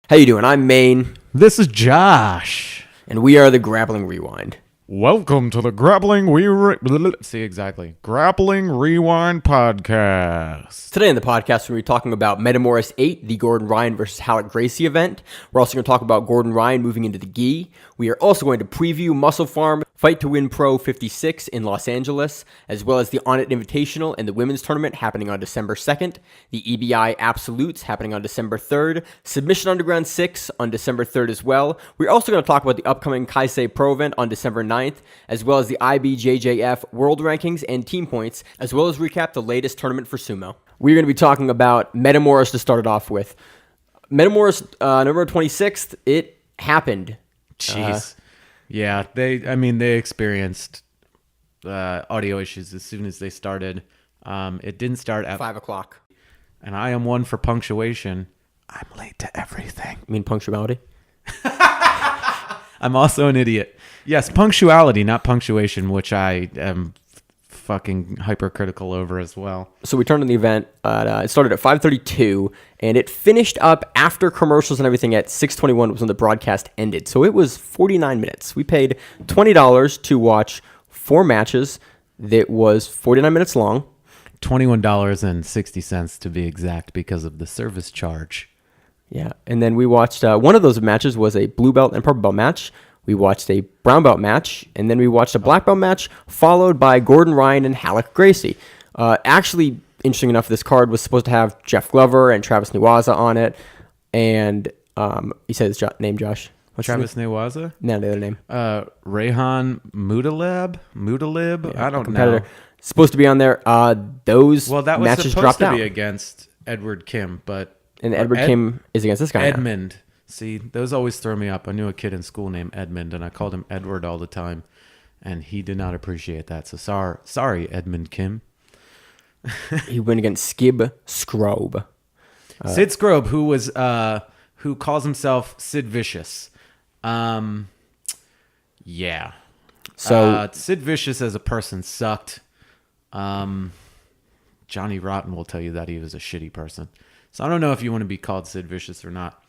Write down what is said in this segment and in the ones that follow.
How you doing? I'm Maine, This is Josh. and we are the Grappling Rewind. Welcome to the Grappling Grappling Rewind podcast. Today in the podcast, we're going to be talking about Metamoris 8, the Gordon Ryan versus Halleck Gracie event. We're also going to talk about Gordon Ryan moving into the gi. We are also going to preview Muscle Farm Fight to Win Pro 56 in Los Angeles, as well as the Onnit Invitational and the women's tournament happening on December 2nd, the EBI Absolutes happening on December 3rd, Submission Underground 6 on December 3rd as well. We're also going to talk about the upcoming Kaisei Pro event on December 9th, as well as the IBJJF World Rankings and Team Points, as well as recap the latest tournament for sumo. We're going to be talking about Metamoris to start it off with. Metamoris, November 26th, it happened. Jeez. They experienced audio issues as soon as they started. It didn't start at 5 o'clock. And I am one for punctuation. I'm late to everything. You mean punctuality? I'm also an idiot. Yes, punctuality, not punctuation, which I am fucking hypercritical over as well. So we turned on the event. It started at 5:32, and it finished up after commercials and everything at 6:21 was when the broadcast ended. So it was 49 minutes. We paid $20 to watch 4 matches that was 49 minutes long. $21.60 to be exact because of the service charge. Yeah, and then we watched one of those matches was a blue belt and purple belt match. We watched a brown belt match, and then we watched a black belt match, followed by Gordon Ryan and Halleck Gracie. Actually, interesting enough, this card was supposed to have Jeff Glover and Travis Newaza on it, and you said his name, Josh. What's Travis Newaza? No, the other name. Rayhan Mutalib? I don't Competitor. know. Supposed to be on there. Those that was matches supposed dropped to out. be against Edward Kim, but And Edward Kim is against this guy now. Edmund. See, those always throw me up. I knew a kid in school named Edmund, and I called him Edward all the time, and he did not appreciate that. So sorry, Edmund Kim. He went against Skib Scrobe. Sid Scrobe, who calls himself Sid Vicious. Yeah. So Sid Vicious as a person sucked. Johnny Rotten will tell you that he was a shitty person. So I don't know if you want to be called Sid Vicious or not.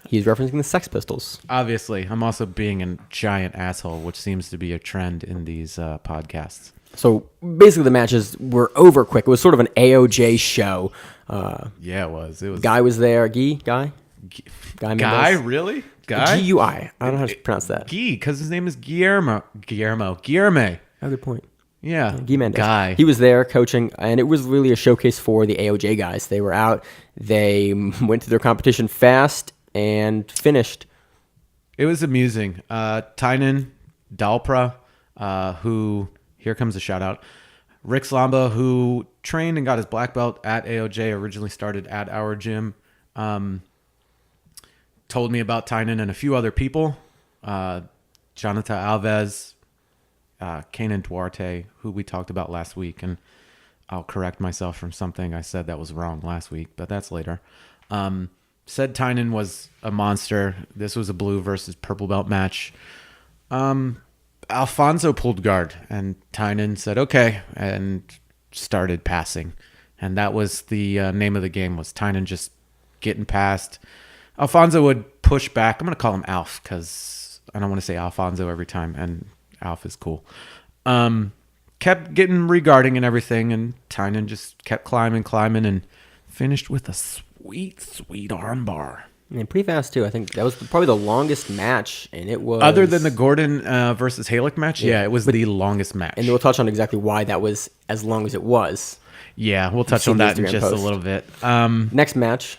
he's referencing the Sex Pistols. Obviously, I'm also being a giant asshole, which seems to be a trend in these podcasts. So basically, the matches were over quick. It was sort of an AOJ show. Yeah, it was. It was. Guy was there. Guy Mendes? Really? Guy? GUI. I don't know how to pronounce that. Guy, because his name is Guillermo. Oh, good point. Yeah. Guy Mendes. Guy. He was there coaching, and it was really a showcase for the AOJ guys. They were out. They went through their competition fast and finished. It was amusing. Tynan Dalpra, who, here comes a shout out. Rick Slamba, who trained and got his black belt at AOJ, originally started at our gym, told me about Tynan and a few other people. Jonathan Alves, Kanan Duarte, who we talked about last week, and I'll correct myself from something I said that was wrong last week, but that's later. Said Tynan was a monster. This was a blue versus purple belt match. Alfonso pulled guard, and Tynan said, okay, and started passing. And that was the name of the game, was Tynan just getting past. Alfonso would push back. I'm going to call him Alf because I don't want to say Alfonso every time, and Alf is cool. Kept getting regarding and everything, and Tynan just kept climbing, and finished with a sweet armbar. And pretty fast, too. I think that was probably the longest match, and it was... Other than the Gordon versus Halleck match, yeah, it was the longest match. And we'll touch on exactly why that was as long as it was. Yeah, we'll touch on that in just a little bit. Next match.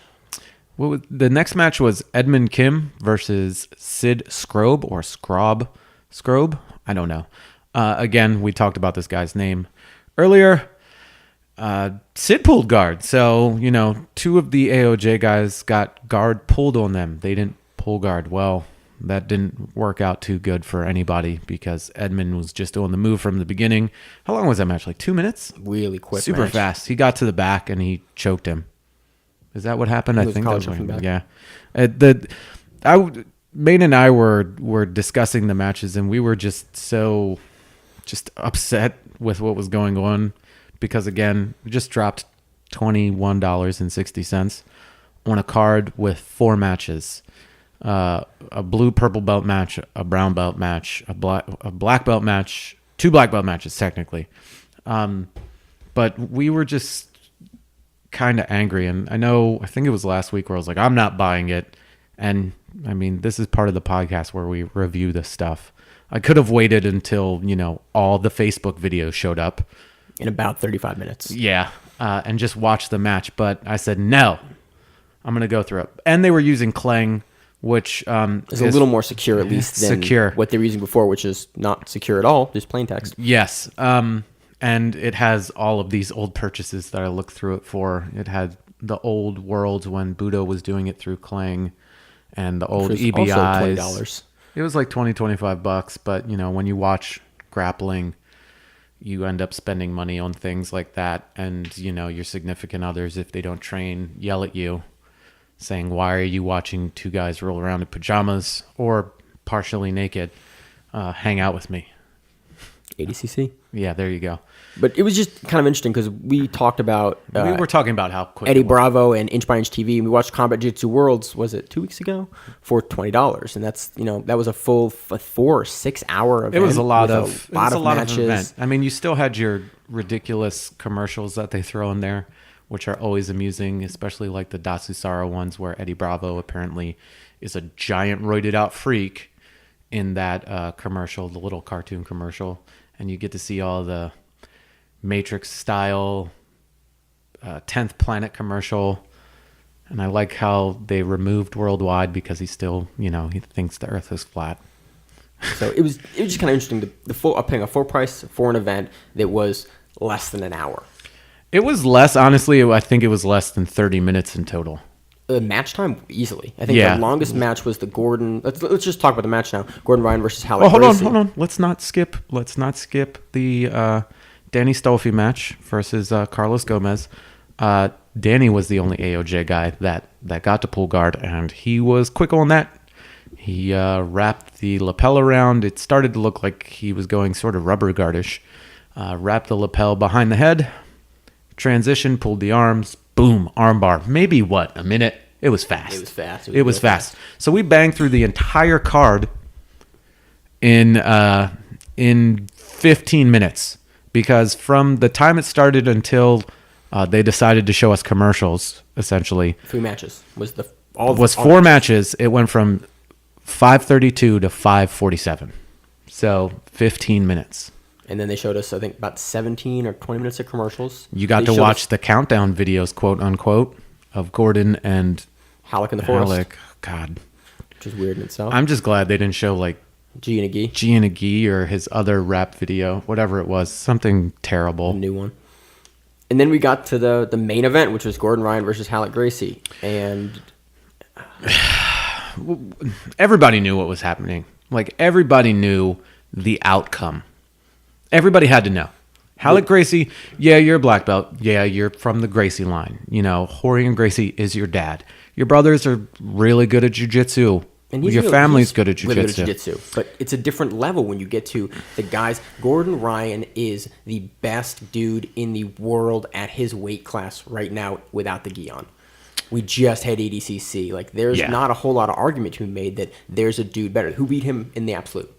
The next match was Edmund Kim versus Sid Scrobe or Scrobe. I don't know. Again, we talked about this guy's name earlier. Sid pulled guard. So, 2 of the AOJ guys got guard pulled on them. They didn't pull guard. Well, that didn't work out too good for anybody because Edmund was just on the move from the beginning. How long was that match? Like 2 minutes? Really quick Super match. fast. He got to the back and he choked him. Is that what happened? I think that was back. Yeah. Maine and I were discussing the matches, and we were just upset with what was going on because, again, we just dropped $21.60 on a card with 4 matches. A blue-purple belt match, a brown belt match, a black belt match, 2 black belt matches technically. But we were just kind of angry. And I think it was last week where I was like, I'm not buying it. And I mean, this is part of the podcast where we review this stuff. I could have waited until, all the Facebook videos showed up. In about 35 minutes. Yeah. And just watch the match. But I said, no, I'm going to go through it. And they were using Clang, which is a little more secure, at least, than what they were using before, which is not secure at all, just plain text. Yes. And it has all of these old purchases that I looked through it for. It had the old worlds when Budo was doing it through Clang, and the old EBIs. Also $20. It was like $20-$25, but when you watch grappling, you end up spending money on things like that, and your significant others, if they don't train, yell at you, saying, "Why are you watching 2 guys roll around in pajamas or partially naked? Hang out with me." ADCC. Yeah, there you go. But it was just kind of interesting because we talked about... we were talking about how quick Eddie Bravo and Inch by Inch TV, and we watched Combat Jiu-Jitsu Worlds, was it 2 weeks ago? For $20. And that's, that was a full 4 or 6 hour event. It was a lot of matches. Event. I mean, you still had your ridiculous commercials that they throw in there, which are always amusing, especially like the Dasusara ones where Eddie Bravo apparently is a giant roided out freak in that commercial, the little cartoon commercial. And you get to see all the Matrix style 10th Planet commercial. And I like how they removed Worldwide because he still, he thinks the Earth is flat. So it was just kind of interesting. Paying a full price for an event that was less than an hour. It was less, honestly. I think it was less than 30 minutes in total. Match time, easily. I think the longest match was the Gordon. Let's just talk about the match now. Gordon Ryan versus Halleck. Hold on. Let's not skip the Danny Stolfi match versus Carlos Gomez. Danny was the only AOJ guy that got to pull guard, and he was quick on that. He wrapped the lapel around. It started to look like he was going sort of rubber guardish. Wrapped the lapel behind the head. Transition, pulled the arms. Boom, armbar. Maybe a minute? It was fast. It was fast. So we banged through the entire card in 15 minutes, because from the time it started until they decided to show us commercials, essentially 3 matches was 4 matches. It went from 5:32 to 5:47, so 15 minutes. And then they showed us, I think, about 17 or 20 minutes of commercials. You got to watch the countdown videos, quote unquote, of Gordon and Halleck in the forest. God. Which is weird in itself. I'm just glad they didn't show like G and a Gi or his other rap video, whatever it was, something terrible. A new one. And then we got to the main event, which was Gordon Ryan versus Halleck Gracie. And everybody knew what was happening. Like, everybody knew the outcome. Everybody had to know. Halleck Gracie, yeah, you're a black belt. Yeah, you're from the Gracie line. Horian Gracie is your dad. Your brothers are really good at jiu-jitsu. And your family's good at jiu-jitsu. But it's a different level when you get to the guys. Gordon Ryan is the best dude in the world at his weight class right now without the gi on. We just had ADCC. Like, there's not a whole lot of argument to be made that there's a dude better. Who beat him in the absolute?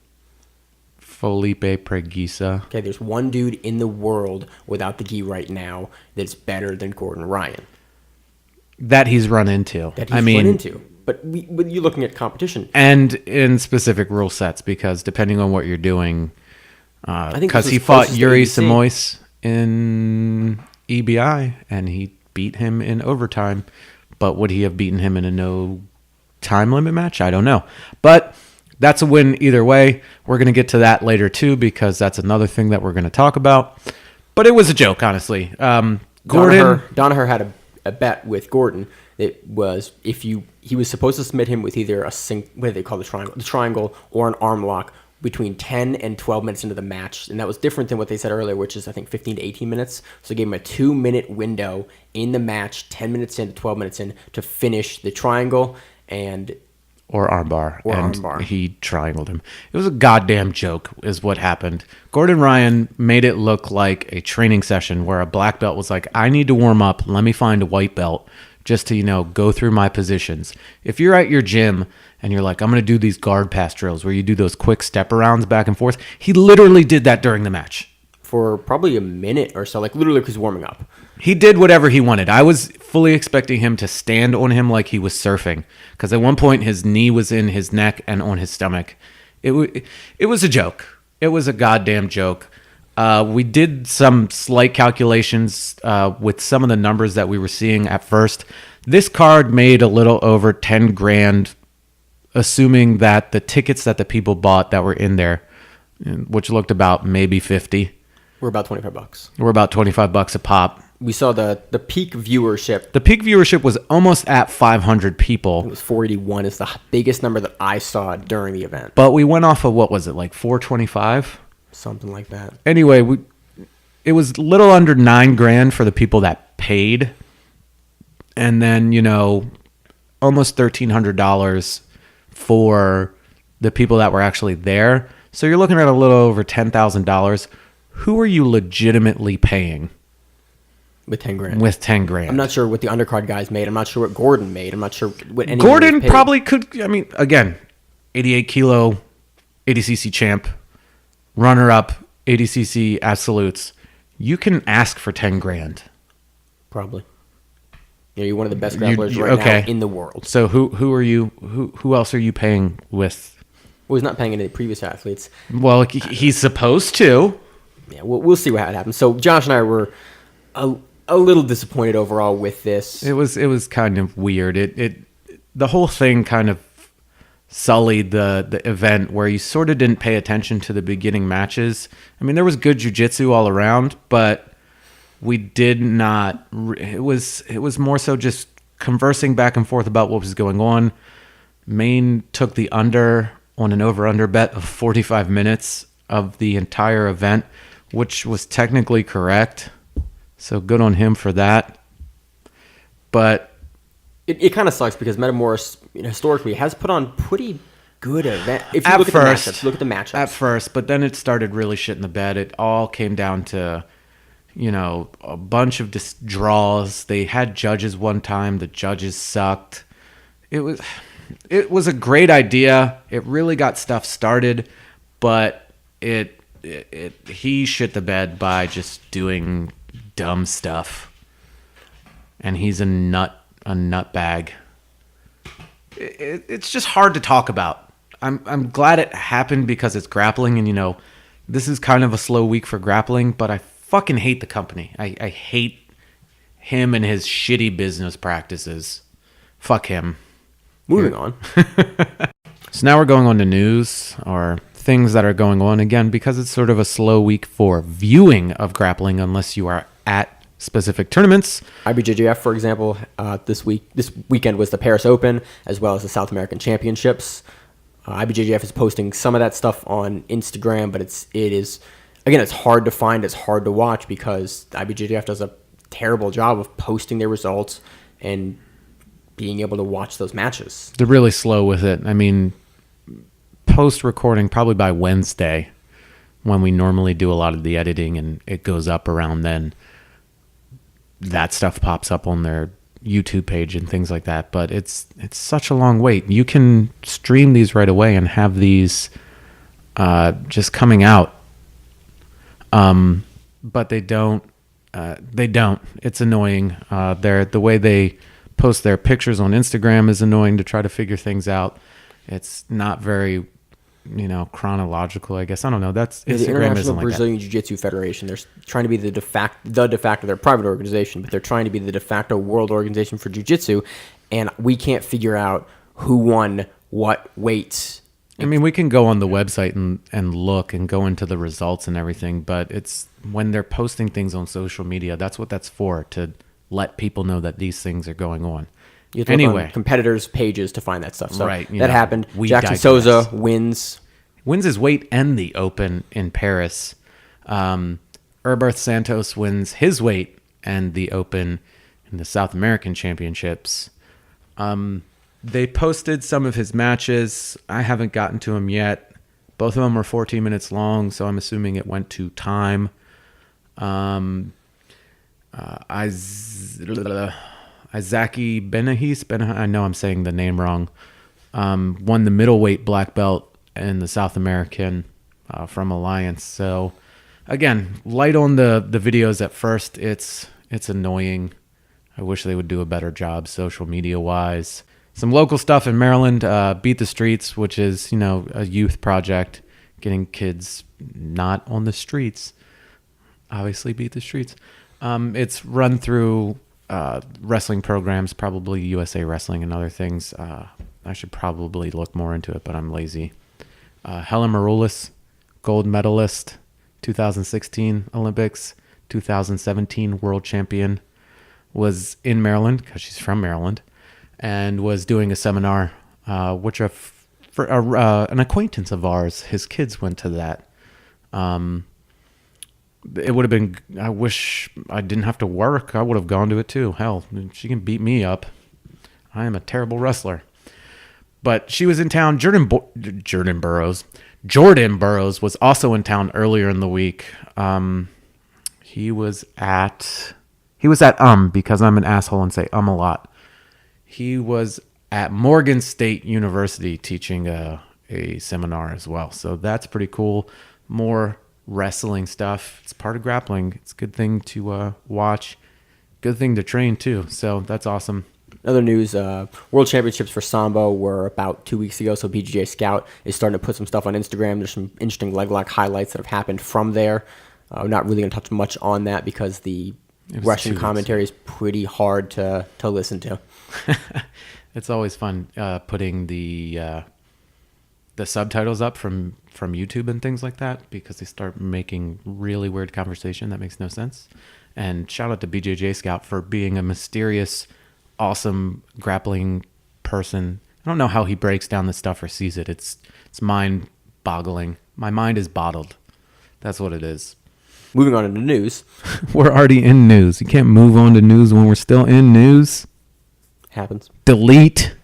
Felipe Preguiça. Okay, there's one dude in the world without the gi right now that's better than Gordon Ryan. That he's run into. But you're looking at competition. And in specific rule sets, because depending on what you're doing, because he fought Yuri Simois in EBI, and he beat him in overtime. But would he have beaten him in a no time limit match? I don't know. But that's a win either way. We're going to get to that later too, because that's another thing that we're going to talk about. But it was a joke, honestly. Danaher had a bet with Gordon. It was he was supposed to submit him with either what do they call the triangle or an arm lock between 10 and 12 minutes into the match. And that was different than what they said earlier, which is, I think, 15 to 18 minutes. So they gave him a 2-minute window in the match, 10 minutes in to 12 minutes in, to finish the triangle or armbar. He triangled him. It was a goddamn joke is what happened. Gordon Ryan made it look like a training session where a black belt was like, I need to warm up. Let me find a white belt just to, go through my positions. If you're at your gym and you're like, I'm going to do these guard pass drills where you do those quick step arounds back and forth, he literally did that during the match. For probably a minute or so, like literally because warming up. He did whatever he wanted. I was fully expecting him to stand on him like he was surfing, because at one point his knee was in his neck and on his stomach. It was a joke. It was a goddamn joke. We did some slight calculations with some of the numbers that we were seeing at first. This card made a little over 10 grand, assuming that the tickets that the people bought that were in there, which looked about maybe 50. We're about $25. We're about $25 a pop. We saw the peak viewership. The peak viewership was almost at 500 people. It was 481. It's the biggest number that I saw during the event. But we went off of, what was it, like 425? Something like that. Anyway, it was a little under 9 grand for the people that paid. And then, almost $1,300 for the people that were actually there. So you're looking at a little over $10,000. Who are you legitimately paying? With 10 grand. With 10 grand. I'm not sure what the undercard guys made. I'm not sure what Gordon made. I'm not sure what any Gordon probably could. I mean, again, 88 kilo, 80cc champ, runner up, 80cc absolutes. You can ask for 10 grand. Probably. You're one of the best grapplers now in the world. So who are you? Who else are you paying with? Well, he's not paying any previous athletes. Well, he's supposed to. Yeah, we'll see what happens. So Josh and I were a little disappointed overall with this. It was kind of weird. The whole thing kind of sullied the event, where you sort of didn't pay attention to the beginning matches. I mean, there was good jiu-jitsu all around, but we did not. It was more so just conversing back and forth about what was going on. Maine took the under on an over-under bet of 45 minutes of the entire event, which was technically correct. So good on him for that. But it kind of sucks because Metamoris, historically, has put on pretty good event. If you look at the matchups. At first, but then it started really shit in the bed. It all came down to, a bunch of draws. They had judges one time. The judges sucked. It was a great idea. It really got stuff started, but he shit the bed by just doing dumb stuff. And he's a nutbag. It's just hard to talk about. I'm glad it happened because it's grappling, and this is kind of a slow week for grappling, but I fucking hate the company. I hate him and his shitty business practices. Fuck him. Moving on. So now we're going on to news, or things that are going on, again, because it's sort of a slow week for viewing of grappling unless you are at specific tournaments. IBJJF, for example, this weekend was the Paris Open as well as the South American Championships. IBJJF is posting some of that stuff on Instagram, but it is again, it's hard to find, it's hard to watch because IBJJF does a terrible job of posting their results and being able to watch those matches. They're really slow with it. I mean, post-recording probably by Wednesday, when we normally do a lot of the editing and it goes up around then, that stuff pops up on their YouTube page and things like that. But it's such a long wait. You can stream these right away and have these just coming out. But they don't. It's annoying. The way they post their pictures on Instagram is annoying to try to figure things out. It's not very, chronological, I guess. I don't know. That's Instagram. The International isn't like Brazilian Jiu-Jitsu Federation. They're trying to be the de facto. They're a private organization, but they're trying to be the de facto world organization for Jiu-Jitsu, and we can't figure out who won what weights. I mean, we can go on the website and look and go into the results and everything, but it's when they're posting things on social media, that's what that's for, to let people know that these things are going on. You have to look on competitors' pages to find that stuff. So right, that happened. Jackson Souza wins his weight and the Open in Paris. Herberth Santos wins his weight and the Open in the South American Championships. They posted some of his matches. I haven't gotten to them yet. Both of them are 14 minutes long, so I'm assuming it went to time. Izaki Benahis. I know I'm saying the name wrong. Won the middleweight black belt in the South American from Alliance. So again, light on the videos at first. It's annoying. I wish they would do a better job social media wise. Some local stuff in Maryland, Beat the Streets, which is, a youth project, getting kids not on the streets. Obviously, Beat the Streets. It's run through wrestling programs, probably USA Wrestling and other things. I should probably look more into it, but I'm lazy. Helen Maroulis, gold medalist, 2016 Olympics, 2017 world champion, was in Maryland because she's from Maryland, and was doing a seminar, which for an acquaintance of ours, his kids went to that. It would have been, I wish I didn't have to work. I would have gone to it too. Hell, she can beat me up. I am a terrible wrestler. But she was in town. Jordan Burroughs was also in town earlier in the week. He was at because I'm an asshole and say a lot. He was at Morgan State University teaching a seminar as well. So that's pretty cool. More wrestling stuff. It's part of grappling. It's a good thing to watch. Good thing to train too. So that's awesome. Other news, World Championships for Sambo were about 2 weeks ago, so BJJ Scout is starting to put some stuff on Instagram. There's some interesting leg lock highlights that have happened from there. I'm not really going to touch much on that because the Russian commentary is pretty hard to listen to. It's always fun putting the subtitles up from YouTube and things like that, because they start making really weird conversation that makes no sense. And shout out to BJJ Scout for being a mysterious, awesome grappling person. I don't know how he breaks down this stuff or sees it. It's mind-boggling. My mind is bottled. That's what it is. Moving on into news. We're already in news. You can't move on to news when we're still in news. Happens. Delete.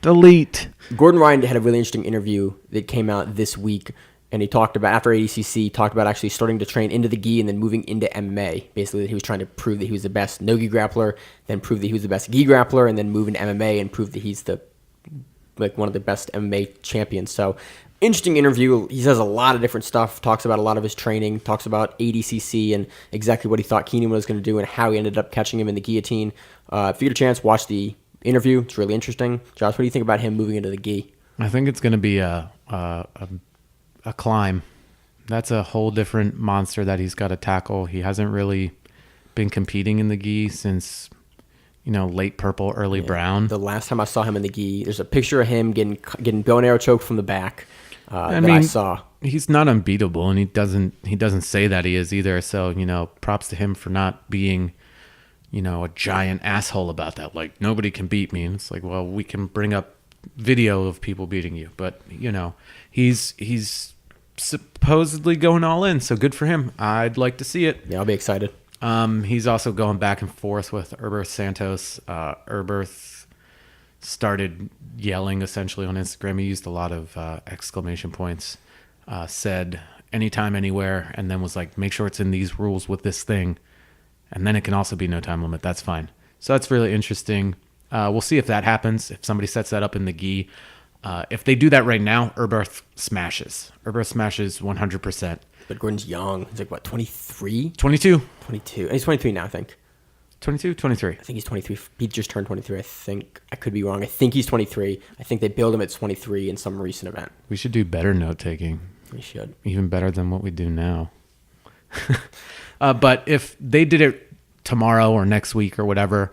Gordon Ryan had a really interesting interview that came out this week, and he talked about, after ADCC, talked about actually starting to train into the gi and then moving into MMA. Basically, that he was trying to prove that he was the best no-gi grappler, then prove that he was the best gi grappler, and then move into MMA and prove that he's one of the best MMA champions. So, interesting interview. He says a lot of different stuff, talks about a lot of his training, talks about ADCC and exactly what he thought Keenan was going to do and how he ended up catching him in the guillotine. If you get a chance, watch the interview. It's really interesting. Josh, what do you think about him moving into the gi? I think it's going to be a climb. That's a whole different monster that he's got to tackle. He hasn't really been competing in the gi since, late purple, early brown. The last time I saw him in the gi, there's a picture of him getting bow and arrow choked from the back. I saw. He's not unbeatable, and he doesn't say that he is either. So, props to him for not being, a giant asshole about that. Like, nobody can beat me. And it's like, well, we can bring up video of people beating you, but he's supposedly going all in, so good for him. I'd like to see it. Yeah, I'll be excited. He's also going back and forth with Herberth Santos. Herberth started yelling essentially on Instagram. He used a lot of exclamation points, said anytime, anywhere, and then was like, make sure it's in these rules with this thing, and then it can also be no time limit. That's fine. So that's really interesting. We'll see if that happens, if somebody sets that up in the gi. If they do that right now, Herberth smashes. Herberth smashes 100%. But Gordon's young. He's like, what, 23? 22. 22. He's 23 now, I think. 22, 23. I think he's 23. He just turned 23, I think. I could be wrong. I think he's 23. I think they billed him at 23 in some recent event. We should do better note-taking. We should. Even better than what we do now. But if they did it tomorrow or next week or whatever,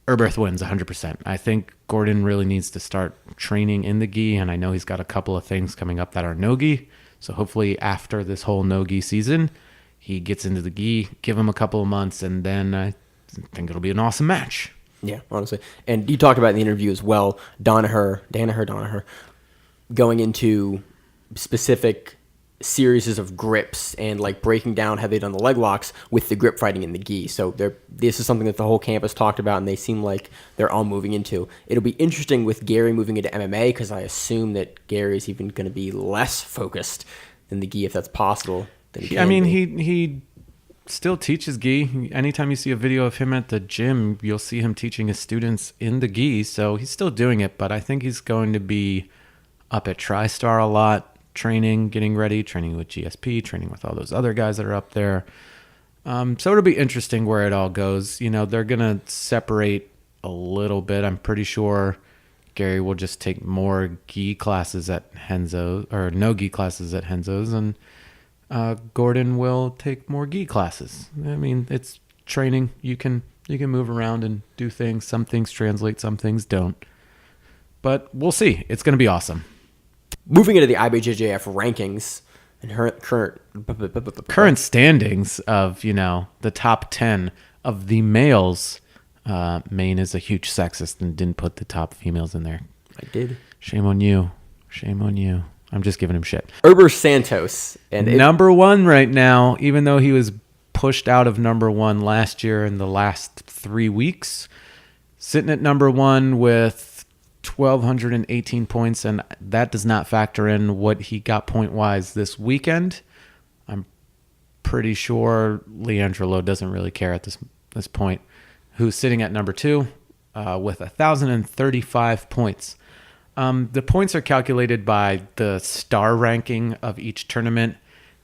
Herberth wins 100%. I think Gordon really needs to start training in the gi, and I know he's got a couple of things coming up that are no-gi. So hopefully after this whole no-gi season, he gets into the gi, give him a couple of months, and then I think it'll be an awesome match. Yeah, honestly. And you talked about in the interview as well, Danaher, going into specific series of grips and like breaking down how they've done the leg locks with the grip fighting in the gi. So this is something that the whole campus talked about, and they seem like they're all moving into. It'll be interesting with Gary moving into MMA, because I assume that Gary is even going to be less focused than the gi, if that's possible. He still teaches gi. Anytime you see a video of him at the gym, you'll see him teaching his students in the gi. So he's still doing it, but I think he's going to be up at TriStar a lot, training, getting ready, training with GSP, training with all those other guys that are up there. So it'll be interesting where it all goes. You know, they're going to separate a little bit. I'm pretty sure Gary will just take more gi classes at Henzo, or no gi classes at Henzo's, and Gordon will take more gi classes. I mean, it's training. You can move around and do things. Some things translate, some things don't. But we'll see. It's going to be awesome. Moving into the IBJJF rankings and Current standings of, you know, the top 10 of the males. Maine is a huge sexist and didn't put the top females in there. I did. Shame on you. Shame on you. I'm just giving him shit. Herber Santos. And number one right now, even though he was pushed out of number one last year in the last 3 weeks, sitting at number one with 1,218 points, and that does not factor in what he got point-wise this weekend. I'm pretty sure Leandro doesn't really care at this point, who's sitting at number two with 1,035 points. The points are calculated by the star ranking of each tournament,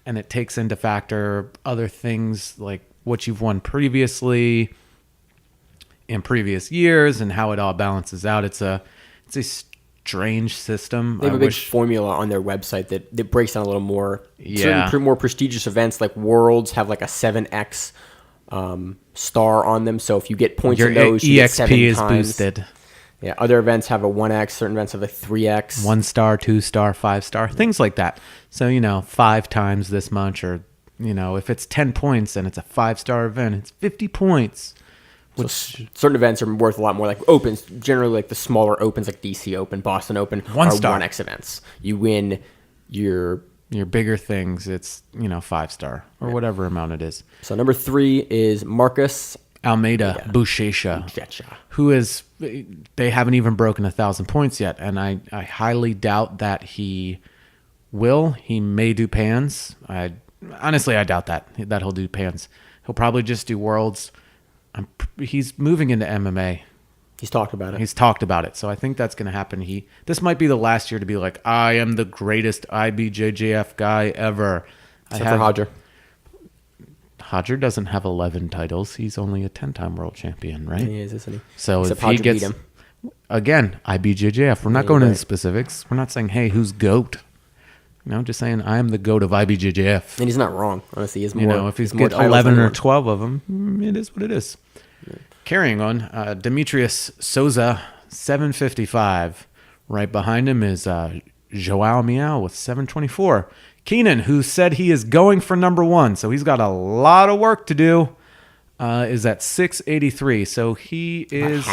and it takes into factor other things like what you've won previously in previous years and how it all balances out. It's a strange system. They have a big formula on their website that breaks down a little more. Yeah. Certain more prestigious events like Worlds have like a 7x star on them. So if you get points in those, you get 7 EXP is times. boosted. Yeah, other events have a 1x, certain events have a 3x. 1 star, 2 star, 5 star, things like that. So, you know, 5 times this much, or, you know, if it's 10 points and it's a 5-star event, it's 50 points. So certain events are worth a lot more, like Opens. Generally, like the smaller Opens, like DC Open, Boston Open, are 1x events. You win your bigger things, it's, you know, 5-star or whatever amount it is. So number 3 is Marcus Almeida Buchecha, who is, they haven't even broken 1,000 points yet, and I highly doubt that he will. He may do pans. Honestly, I doubt that he'll do pans. He'll probably just do worlds. He's moving into MMA. He's talked about it. So I think that's going to happen. This might be the last year to be like, I am the greatest IBJJF guy ever. Except for Hodger. Hodger doesn't have 11 titles. He's only a 10-time world champion, right? He is, isn't he? So except if he Hodger gets, beat him. again, IBJJF, we're not going into specifics. We're not saying, hey, who's GOAT? You know, just saying, I am the GOAT of IBJJF. And he's not wrong. Honestly, he's more. You know, if he's got 11 or 12 of them, it is what it is. Yeah. Carrying on, Demetrius Souza, 755. Right behind him is Joao Miao with 724. Keenan, who said he is going for number one, so he's got a lot of work to do, is at 683. So he is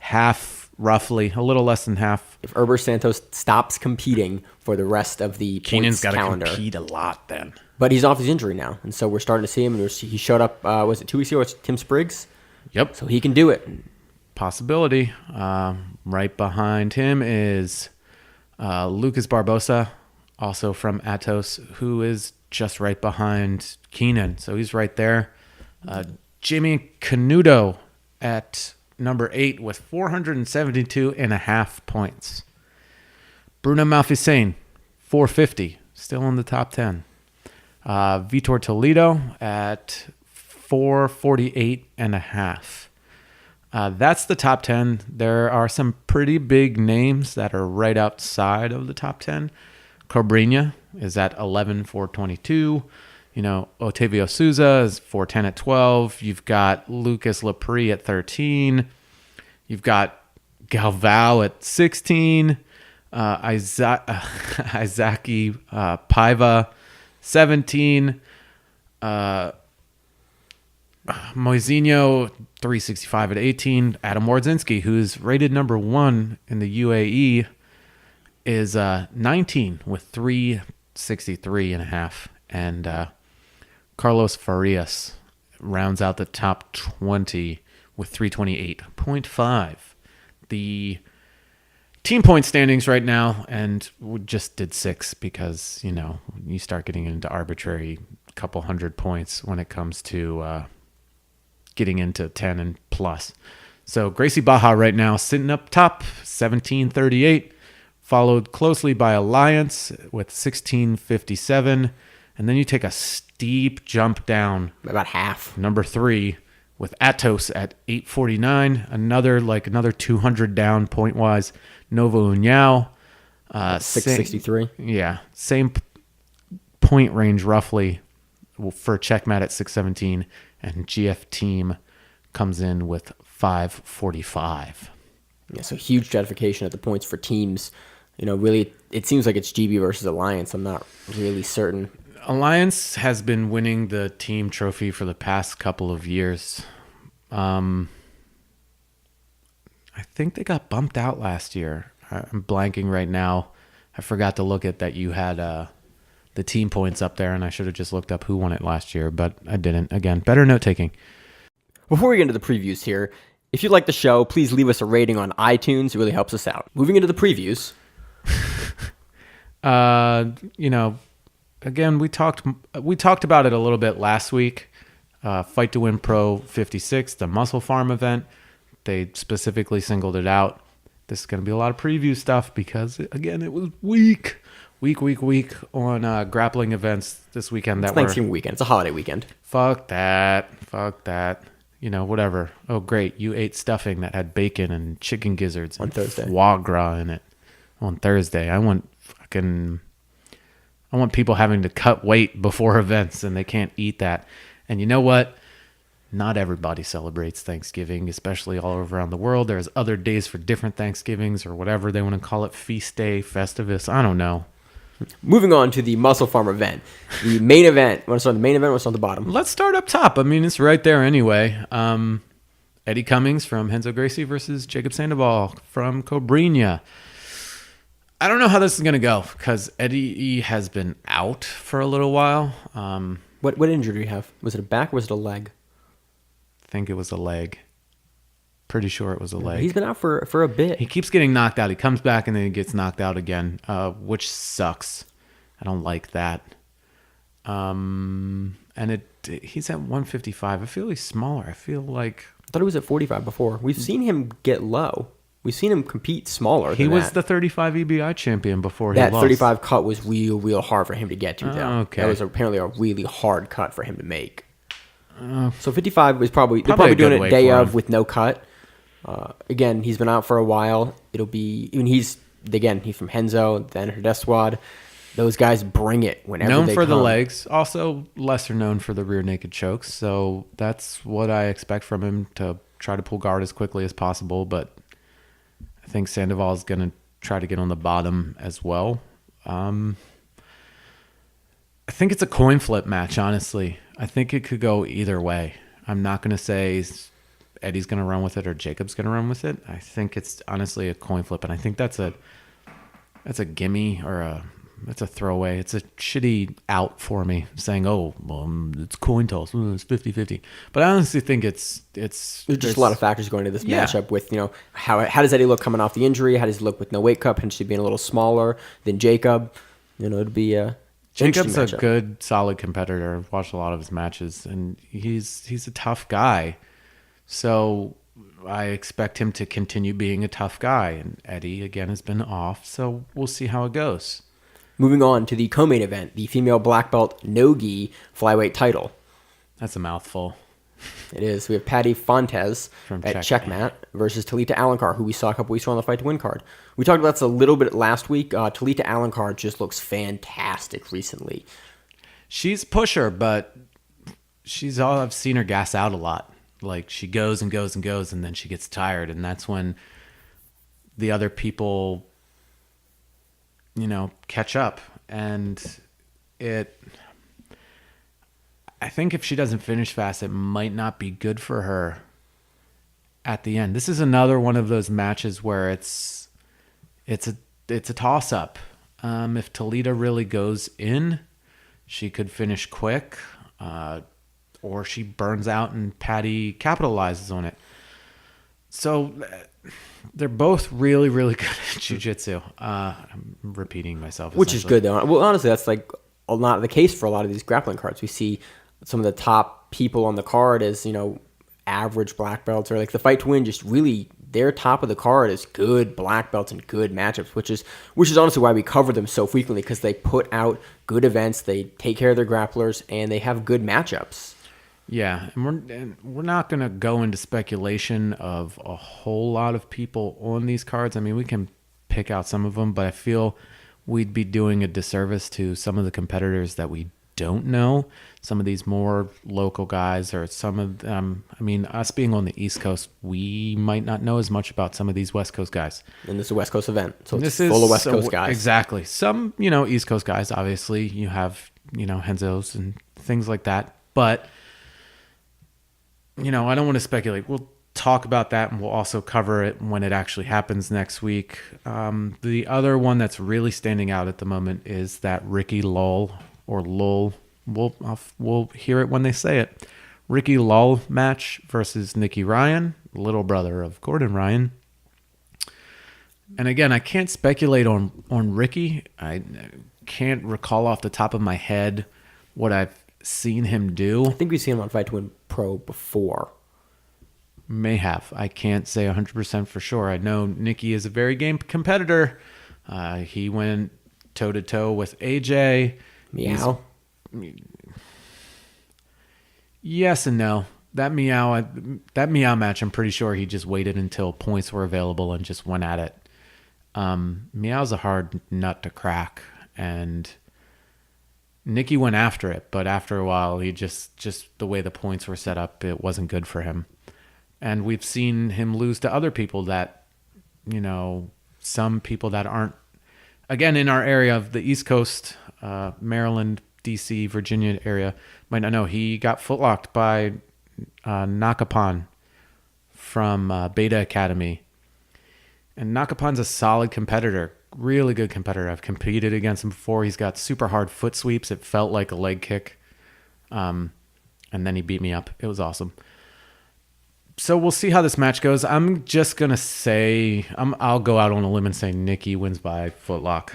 half, roughly, a little less than half. If Herber Santos stops competing for the rest of the Keenan's got to calendar, compete a lot then. But he's off his injury now, and so we're starting to see him. And he showed up, was it 2 weeks ago? It's Tim Spriggs. Yep. So he can do it. Possibility. Right behind him is Lucas Barbosa, also from Atos, who is just right behind Keenan. So he's right there. Jimmy Canuto at number 8 with 472.5 points. Bruno Malfacine, 450, still in the top 10. Vitor Toledo at 448.5. That's the top 10. There are some pretty big names that are right outside of the top 10. Cobrinha is at 11,422. You know, Otavio Souza is 410 at 12. You've got Lucas Lepre at 13. You've got Galvao at 16. Izaki Paiva, 17. Moisinho, 365 at 18. Adam Wardzinski, who's rated number 1 in the UAE, is 19 with 363.5. And Carlos Farias rounds out the top 20 with 328.5. The team point standings right now, and we just did 6 because, you know, you start getting into arbitrary couple hundred points when it comes to getting into 10 and plus. So Gracie Barra right now sitting up top, 1738, followed closely by Alliance with 1657. And then you take a steep jump down. About half. Number 3 with Atos at 849. Another 200 down point-wise. Novo União. 663. Same point range roughly for Checkmat at 617. And GF Team comes in with 545. Yeah, so huge stratification at the points for teams. Really, it seems like it's GB versus Alliance. I'm not really certain. Alliance has been winning the team trophy for the past couple of years. I think they got bumped out last year. I'm blanking right now. I forgot to look at that you had the team points up there, and I should have just looked up who won it last year, but I didn't. Again, better note-taking. Before we get into the previews here, if you like the show, please leave us a rating on iTunes. It really helps us out. Moving into the previews. Again, we talked about it a little bit last week. Fight to Win Pro 56, the Muscle Farm event. They specifically singled it out. This is going to be a lot of preview stuff because, again, it was weak on grappling events this weekend. It's Thanksgiving weekend. It's a holiday weekend. Fuck that. Whatever. Oh, great. You ate stuffing that had bacon and chicken gizzards on Thursday. Foie gras in it on Thursday. I want people having to cut weight before events, and they can't eat that. And you know what? Not everybody celebrates Thanksgiving, especially all around the world. There's other days for different Thanksgivings or whatever they want to call it, feast day, festivus. I don't know. Moving on to the Muscle Farm event. The main event. Want to start the main event or want to start the bottom? Let's start up top. I mean, it's right there anyway. Eddie Cummings from Renzo Gracie versus Jacob Sandoval from Cobrinha. I don't know how this is going to go because Eddie has been out for a little while. What injury do you have? Was it a back or was it a leg? I think it was a leg. Pretty sure it was a leg. He's been out for a bit. He keeps getting knocked out. He comes back and then he gets knocked out again, which sucks. I don't like that. And he's at 155. I feel he's smaller. I feel like... I thought he was at 45 before. We've seen him get low. We've seen him compete smaller. He was the 35 EBI champion before he lost. That 35 cut was real hard for him to get to, though. Okay. That was apparently a really hard cut for him to make. So 55 was probably they're probably doing it day of with no cut. Again, he's been out for a while. It'll be he's from Renzo, the Enter Death Squad. Those guys bring it whenever known they for come. the legs, also lesser known for the rear naked chokes. So that's what I expect from him, to try to pull guard as quickly as possible. But I think Sandoval is going to try to get on the bottom as well. I think it's a coin flip match, honestly. I think it could go either way. I'm not going to say Eddie's going to run with it or Jacob's going to run with it. I think it's honestly a coin flip, and I think that's a gimme or it's a throwaway. It's a shitty out for me saying, oh, well, it's coin toss. It's 50-50. But I honestly think there's just a lot of factors going into this matchup with, how does Eddie look coming off the injury? How does he look with no weight cut, potentially being a little smaller than Jacob? It'd be Jacob's a good, solid competitor. I've watched a lot of his matches, and he's a tough guy. So I expect him to continue being a tough guy. And Eddie, again, has been off, so we'll see how it goes. Moving on to the co-main event, the female black belt no-gi flyweight title. That's a mouthful. It is. We have Patty Fontes at Checkmat versus Talita Alencar, who we saw a couple weeks ago on the Fight to Win card. We talked about this a little bit last week. Talita Alencar just looks fantastic recently. She's a pusher, but I've seen her gas out a lot. Like, she goes and goes and goes, and then she gets tired, and that's when the other people, catch up. And I think if she doesn't finish fast, it might not be good for her at the end. This is another one of those matches where it's a toss up. If Talita really goes in, she could finish quick, or she burns out and Patty capitalizes on it. So they're both really, really good at jiu-jitsu. I'm repeating myself. Which is good, though. Well, honestly, that's like not the case for a lot of these grappling cards. We see some of the top people on the card as, average black belts, or like the Fight to Win, just really their top of the card is good black belts and good matchups, which is honestly why we cover them so frequently, because they put out good events, they take care of their grapplers, and they have good matchups. Yeah, and we're not going to go into speculation of a whole lot of people on these cards. I mean, we can pick out some of them, but I feel we'd be doing a disservice to some of the competitors that we don't know. Some of these more local guys, or some of them, I mean, us being on the East Coast, we might not know as much about some of these West Coast guys. And this is a West Coast event, so it's full of West Coast guys. Exactly. Some, East Coast guys, obviously. You have, Henzos and things like that. But, I don't want to speculate. We'll talk about that, and we'll also cover it when it actually happens next week. The other one that's really standing out at the moment is that Ricky Lull, or Lull. We'll hear it when they say it. Ricky Lull match versus Nicky Ryan, little brother of Gordon Ryan. And again, I can't speculate on Ricky. I can't recall off the top of my head what I've seen him do. I think we've seen him on Fight to Win Pro before. May have. I can't say 100% for sure. I know Nicky is a very game competitor. He went toe-to-toe with AJ. Meow. Yes and no. That meow match, I'm pretty sure he just waited until points were available and just went at it. Meow's a hard nut to crack, and Nicky went after it, but after a while, he just the way the points were set up, it wasn't good for him. And we've seen him lose to other people that, some people that aren't, again, in our area of the East Coast, Maryland, DC, Virginia area, might not know. He got footlocked by Nakapan from Beta Academy. And Nakapan's a solid competitor, really good competitor. I've competed against him before. He's got super hard foot sweeps. It felt like a leg kick. And then he beat me up. It was awesome. So we'll see how this match goes. I'm just going to say, I'll go out on a limb and say Nicky wins by footlock.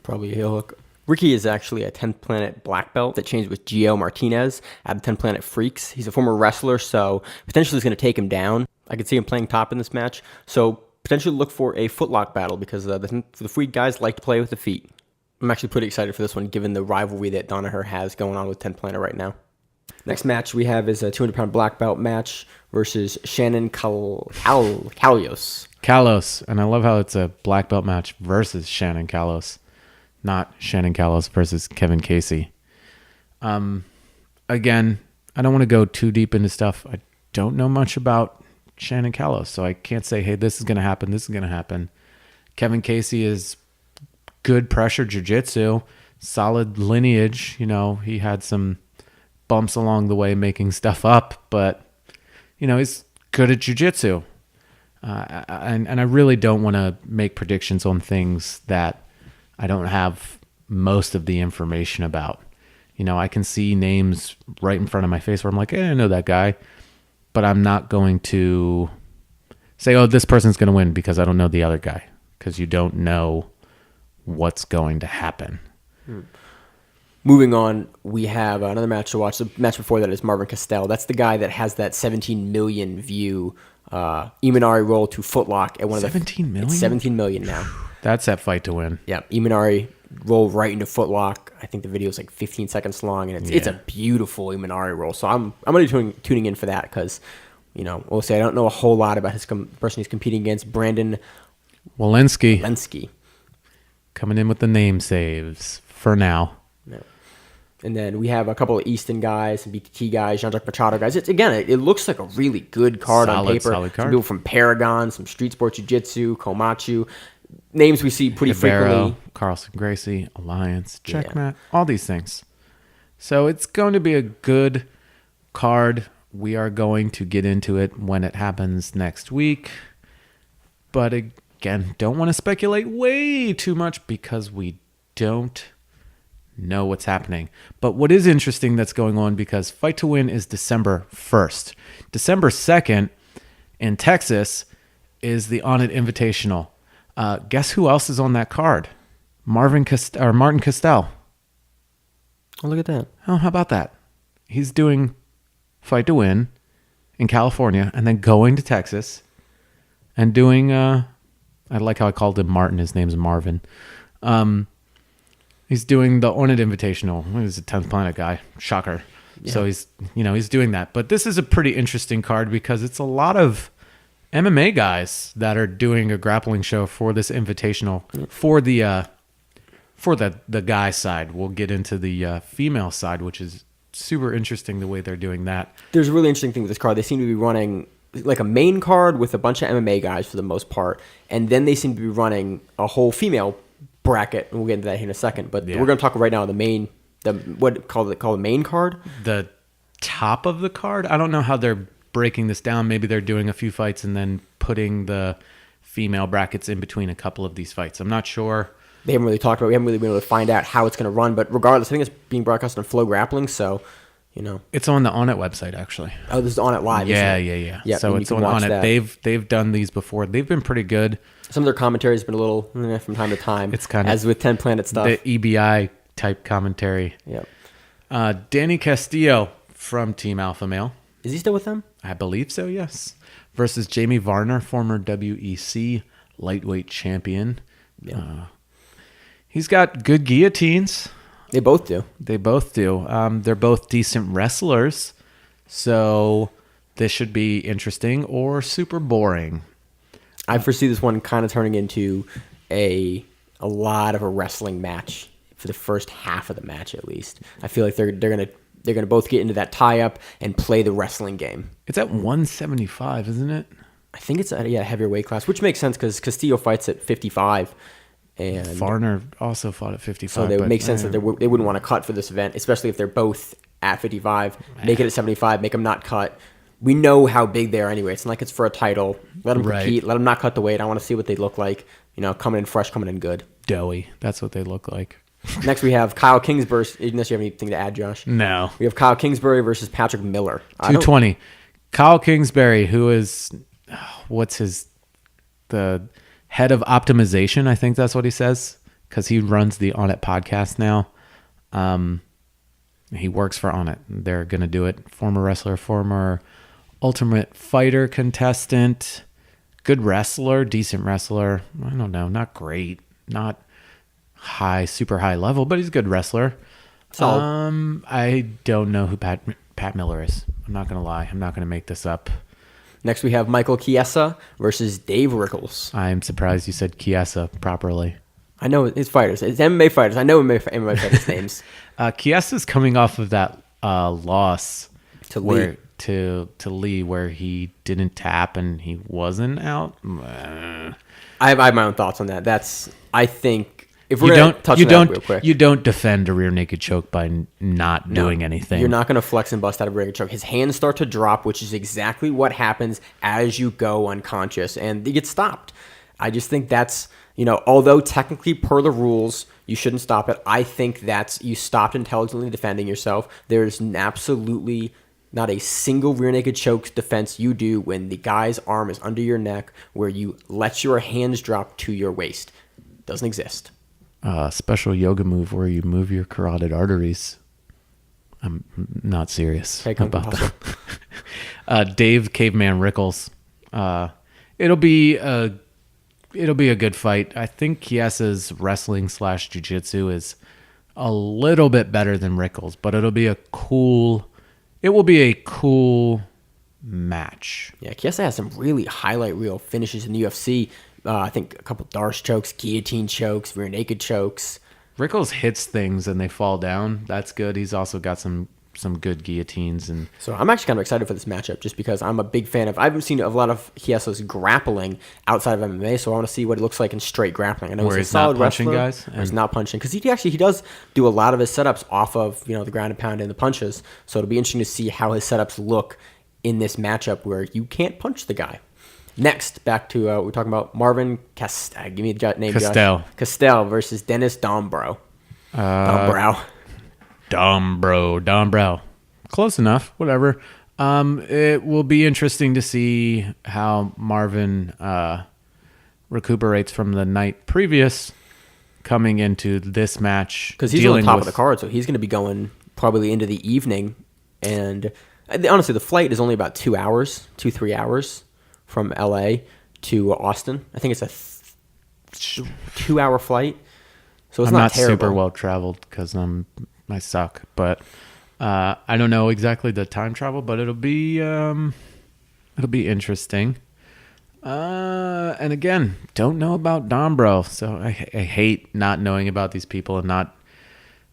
Probably a heel hook. Ricky is actually a 10th Planet black belt that changed with Gio Martinez at the 10th Planet Freaks. He's a former wrestler, so potentially he's going to take him down. I could see him playing top in this match. So potentially look for a footlock battle, because the Freak guys like to play with the feet. I'm actually pretty excited for this one, given the rivalry that Danaher has going on with 10th Planet right now. Next match we have is a 200-pound black belt match versus Shannon Kalos. Kalos, and I love how it's a black belt match versus Shannon Kalos, not Shannon Kalos versus Kevin Casey. Again, I don't want to go too deep into stuff. I don't know much about Shannon Kalos, so I can't say, hey, this is going to happen, this is going to happen. Kevin Casey is good pressure jiu-jitsu, solid lineage. He had some bumps along the way making stuff up, but he's good at jiu-jitsu. And I really don't want to make predictions on things that I don't have most of the information about. I can see names right in front of my face where I'm like, I know that guy, but I'm not going to say, oh, this person's going to win, because I don't know the other guy, because you don't know what's going to happen. Moving on, we have another match to watch. The match before that is Marvin Castell. That's the guy that has that 17 million view Imanari roll to footlock at one of the 17 million? It's 17 million now. That's that Fight to Win. Yeah, Imanari roll right into footlock. I think the video is like 15 seconds long, and it's a beautiful Imanari roll. So I'm going to be tuning in for that, because we'll say I don't know a whole lot about his person he's competing against, Brandon Walensky. Coming in with the name saves for now. Yeah. And then we have a couple of Easton guys, some BTT guys, Jean-Jacques Machado guys. It looks like a really good card on paper. Solid card. Some people from Paragon, some Street Sport Jiu-Jitsu, Komachu. Names we see pretty frequently. Carlson Gracie, Alliance, Checkmat, all these things. So it's going to be a good card. We are going to get into it when it happens next week. But again, don't want to speculate way too much, because we don't know what's happening. But what is interesting that's going on, because Fight to Win is December 1st. December 2nd in Texas is the Onnit Invitational. Guess who else is on that card? Martin Castell. Oh, look at that. Oh, how about that? He's doing Fight to Win in California and then going to Texas and doing, I like how I called him Martin. His name's Marvin. He's doing the Onnit Invitational. He's a 10th Planet guy. Shocker. Yeah. So he's doing that. But this is a pretty interesting card because it's a lot of MMA guys that are doing a grappling show for this Invitational for the guy side. We'll get into the female side, which is super interesting the way they're doing that. There's a really interesting thing with this card. They seem to be running like a main card with a bunch of MMA guys for the most part, and then they seem to be running a whole female bracket, and we'll get into that here in a second. But we're going to talk right now the main, called the main card, the top of the card. I don't know how they're breaking this down. Maybe they're doing a few fights and then putting the female brackets in between a couple of these fights. I'm not sure. They haven't really talked about. We haven't really been able to find out how it's going to run. But regardless, I think it's being broadcast on Flow Grappling, so. It's on the Onnit website actually. Oh, this is Onnit Live. Yeah. Yeah, so it's on Onnit. They've done these before. They've been pretty good. Some of their commentary has been a little from time to time. It's kind of as with 10 Planet stuff. The EBI type commentary. Yep. Danny Castillo from Team Alpha Male. Is he still with them? I believe so. Yes. Versus Jamie Varner, former WEC lightweight champion. Yeah. He's got good guillotines. They both do. They're both decent wrestlers, so this should be interesting or super boring. I foresee this one kind of turning into a lot of a wrestling match for the first half of the match at least. I feel like they're gonna both get into that tie up and play the wrestling game. It's at 175, isn't it? I think it's a heavier weight class, which makes sense because Castillo fights at 55. And Varner also fought at 55. So it would make sense that they wouldn't want to cut for this event, especially if they're both at 55. Make it at 75, make them not cut. We know how big they are anyway. It's not like it's for a title. Let them compete. Let them not cut the weight. I want to see what they look like. Coming in fresh, coming in good. Doughy. That's what they look like. Next, we have Kyle Kingsbury. Unless you have anything to add, Josh. No. We have Kyle Kingsbury versus Patrick Miller. 220. Kyle Kingsbury, who is, the head of optimization, I think that's what he says, because he runs the Onnit podcast now. He works for Onnit. They're going to do it. Former wrestler, former Ultimate Fighter contestant, good wrestler, decent wrestler. I don't know, not great, not super high level, but he's a good wrestler. I don't know who Pat Miller is. I'm not going to lie. I'm not going to make this up. Next, we have Michael Chiesa versus Dave Rickles. I'm surprised you said Chiesa properly. I know it's fighters. It's MMA fighters. I know MMA fighters' names. Chiesa's coming off of that loss to Lee. To Lee, where he didn't tap and he wasn't out. I have my own thoughts on that. I think if we're going to touch on that real quick. You don't defend a rear naked choke by not doing anything. You're not going to flex and bust out a rear naked choke. His hands start to drop, which is exactly what happens as you go unconscious, and you get stopped. I just think that's, although technically per the rules, you shouldn't stop it. I think you stopped intelligently defending yourself. There's absolutely not a single rear naked choke defense you do when the guy's arm is under your neck where you let your hands drop to your waist. Doesn't exist. Special yoga move where you move your carotid arteries. I'm not serious about that. Dave Caveman Rickles. It'll be a good fight. I think Chiesa's wrestling / jiu-jitsu is a little bit better than Rickles, but it will be a cool match. Yeah, Chiesa has some really highlight reel finishes in the UFC. I think a couple Darce chokes, guillotine chokes, rear naked chokes. Rickles hits things and they fall down. That's good. He's also got some good guillotines. And so I'm actually kind of excited for this matchup just because I'm a big fan of... I haven't seen a lot of Chiesa's grappling outside of MMA, so I want to see what it looks like in straight grappling. I know he's a solid wrestler. Guys, he's not punching. Because he does do a lot of his setups off of the ground and pound and the punches. So it'll be interesting to see how his setups look in this matchup where you can't punch the guy. Next, back to we're talking about Marvin Castell. Give me the name, Josh. Castell versus Dennis Dombrow. Dombrow. Close enough. Whatever. It will be interesting to see how Marvin recuperates from the night previous coming into this match. Because he's on the top of the card, so he's going to be going probably into the evening. And honestly, the flight is only about 2 hours, 3 hours from L.A. to Austin. I think it's a 2-hour flight. So it's I'm not not terrible. super well traveled because I suck. But I don't know exactly the time travel, but it'll be interesting. And again, don't know about Dombro, so I hate not knowing about these people and not,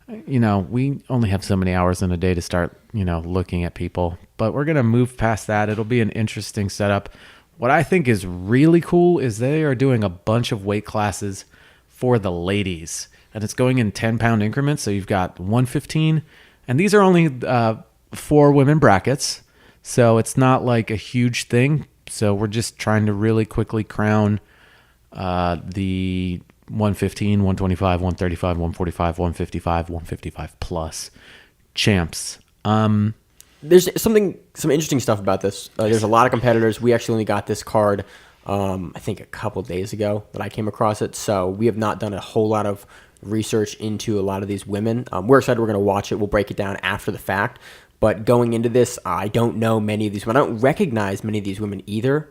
we only have so many hours in a day to start, looking at people. But we're gonna move past that. It'll be an interesting setup. What I think is really cool is they are doing a bunch of weight classes for the ladies, and it's going in 10-pound increments. So you've got 115, and these are only 4 women brackets, so it's not like a huge thing. So we're just trying to really quickly crown the 115, 125, 135, 145, 155, 155 plus champs. There's some interesting stuff about this. There's a lot of competitors. We actually only got this card, I think, a couple days ago that I came across it. So we have not done a whole lot of research into a lot of these women. We're excited. We're going to watch it. We'll break it down after the fact. But going into this, I don't know many of these women. I don't recognize many of these women either.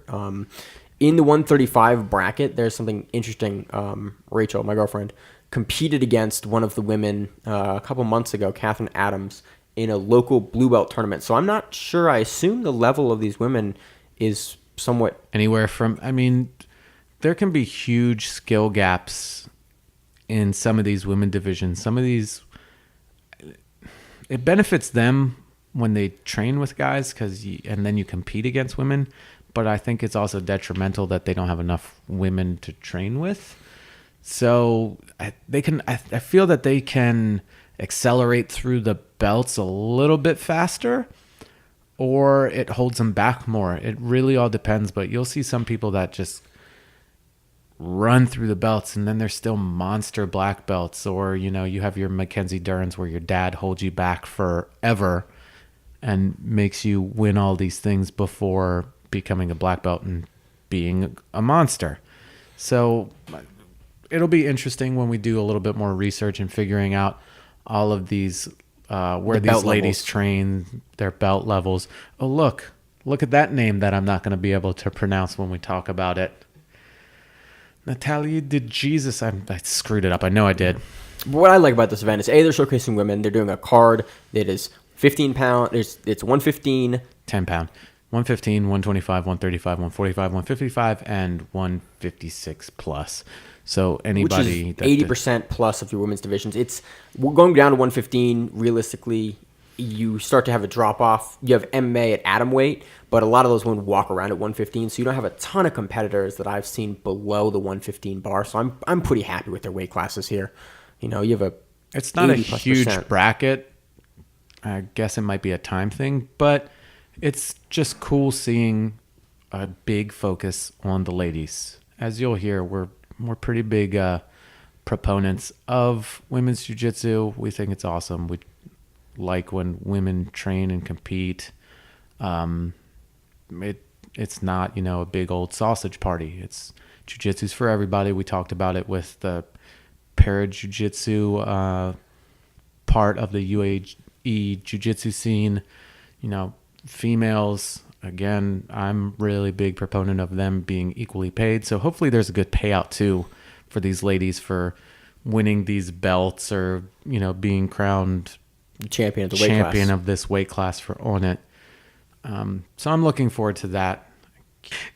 In the 135 bracket, there's something interesting. Rachel, my girlfriend, competed against one of the women a couple months ago, Catherine Adams, in a local blue belt tournament. So I'm not sure. I assume the level of these women is somewhat... Anywhere from... there can be huge skill gaps in some of these women divisions. Some of these... It benefits them when they train with guys and then you compete against women, but I think it's also detrimental that they don't have enough women to train with. So I feel that they can accelerate through the belts a little bit faster, or it holds them back more. It really all depends, but you'll see some people that just run through the belts and then they're still monster black belts, or you have your Mackenzie Dern's where your dad holds you back forever and makes you win all these things before becoming a black belt and being a monster. So it'll be interesting when we do a little bit more research and figuring out all of these where these ladies train, their belt levels. Oh, look at that name that I'm not going to be able to pronounce when we talk about it. Natalia did Jesus. I screwed it up. I know I did. What I like about this event is, they're showcasing women. They're doing a card that is 15 pound. It's 115. 10 pound. 115, 125, 135, 145, 155, and 156 plus. So anybody... Which is 80% plus of your women's divisions. We're going down to 115. Realistically, you start to have a drop-off. You have MMA at atom weight, but a lot of those women walk around at 115, so you don't have a ton of competitors that I've seen below the 115 bar. So I'm pretty happy with their weight classes here. You have a... It's not a huge bracket. I guess it might be a time thing, but it's just cool seeing a big focus on the ladies. As you'll hear, we're pretty big proponents of women's jiu-jitsu. We think it's awesome. We like when women train and compete. It's not, a big old sausage party. It's jiu-jitsu's for everybody. We talked about it with the para-jiu-jitsu part of the UAE jiu-jitsu scene. Females, again, I'm really big proponent of them being equally paid. So hopefully there's a good payout too for these ladies for winning these belts or, being crowned champion of the weight class. Of this weight class for Onnit. So I'm looking forward to that.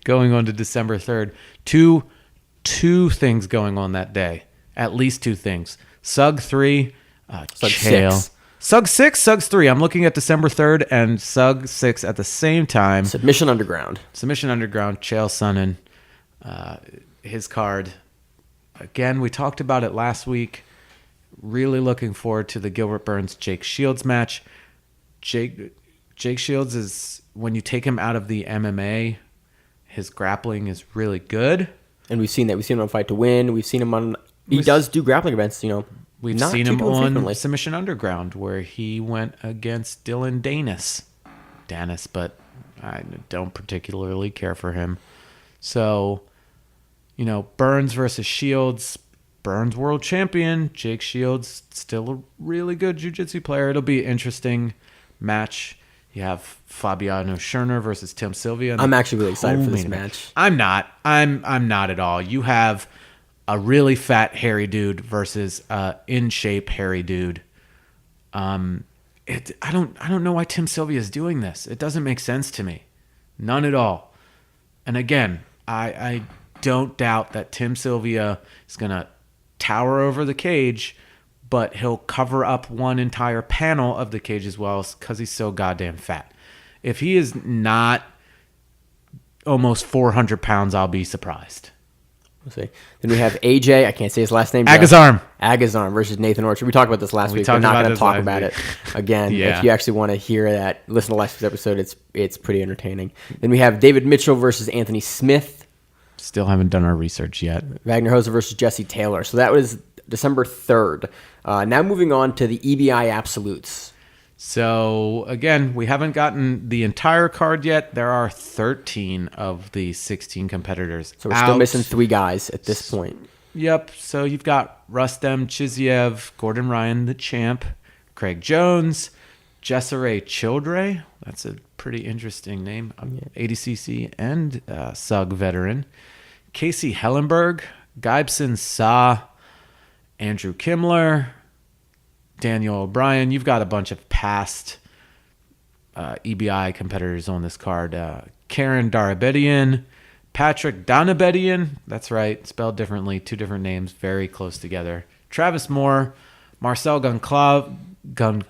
Going on to December 3rd, two things going on that day. At least 2 things. Sug 3, Sug Chael. 6. Sug 6, Sug 3. I'm looking at December 3rd and Sug 6 at the same time. Submission Underground, Chael Sonnen. His card. Again, we talked about it last week. Really looking forward to the Gilbert Burns-Jake Shields match. Jake Shields is, when you take him out of the MMA, his grappling is really good. And we've seen that. We've seen him on Fight to Win. We've seen him on... He does do grappling events, We've seen him on Submission Underground, where he went against Dylan Danis, but I don't particularly care for him. So, Burns versus Shields, Burns world champion. Jake Shields, still a really good jiu-jitsu player. It'll be an interesting match. You have Fabiano Scherner versus Tim Sylvia. I'm actually really excited for this match. I'm not. I'm not at all. You have a really fat hairy dude versus in shape hairy dude. I don't know why Tim Sylvia is doing this. It doesn't make sense to me. None at all. And again, I don't doubt that Tim Sylvia is going to tower over the cage, but he'll cover up one entire panel of the cage as well because he's so goddamn fat. If he is not almost 400 pounds, I'll be surprised. We'll see. Then we have AJ. I can't say his last name. Agazarm versus Nathan Orchard. We talked about this last week. We're not going to talk about it again. Yeah. If you actually want to hear that, listen to last week's episode. It's pretty entertaining. Then we have David Mitchell versus Anthony Smith. Still haven't done our research yet. Wagner Hoser versus Jesse Taylor. So that was December 3rd. Now moving on to the EBI Absolutes. So, again, we haven't gotten the entire card yet. There are 13 of the 16 competitors. So we're still missing 3 guys at this point. Yep. So you've got Rustem Chiziev, Gordon Ryan, the champ, Craig Jones, Jessere Childre. That's a pretty interesting name. ADCC and SUG veteran. Casey Hellenberg, Gibson Sa, Andrew Kimmler, Daniel O'Brien. You've got a bunch of past EBI competitors on this card. Karen Darabedian, Patrick Donabedian. That's right, spelled differently. 2 different names, very close together. Travis Moore, Marcel Goncalves.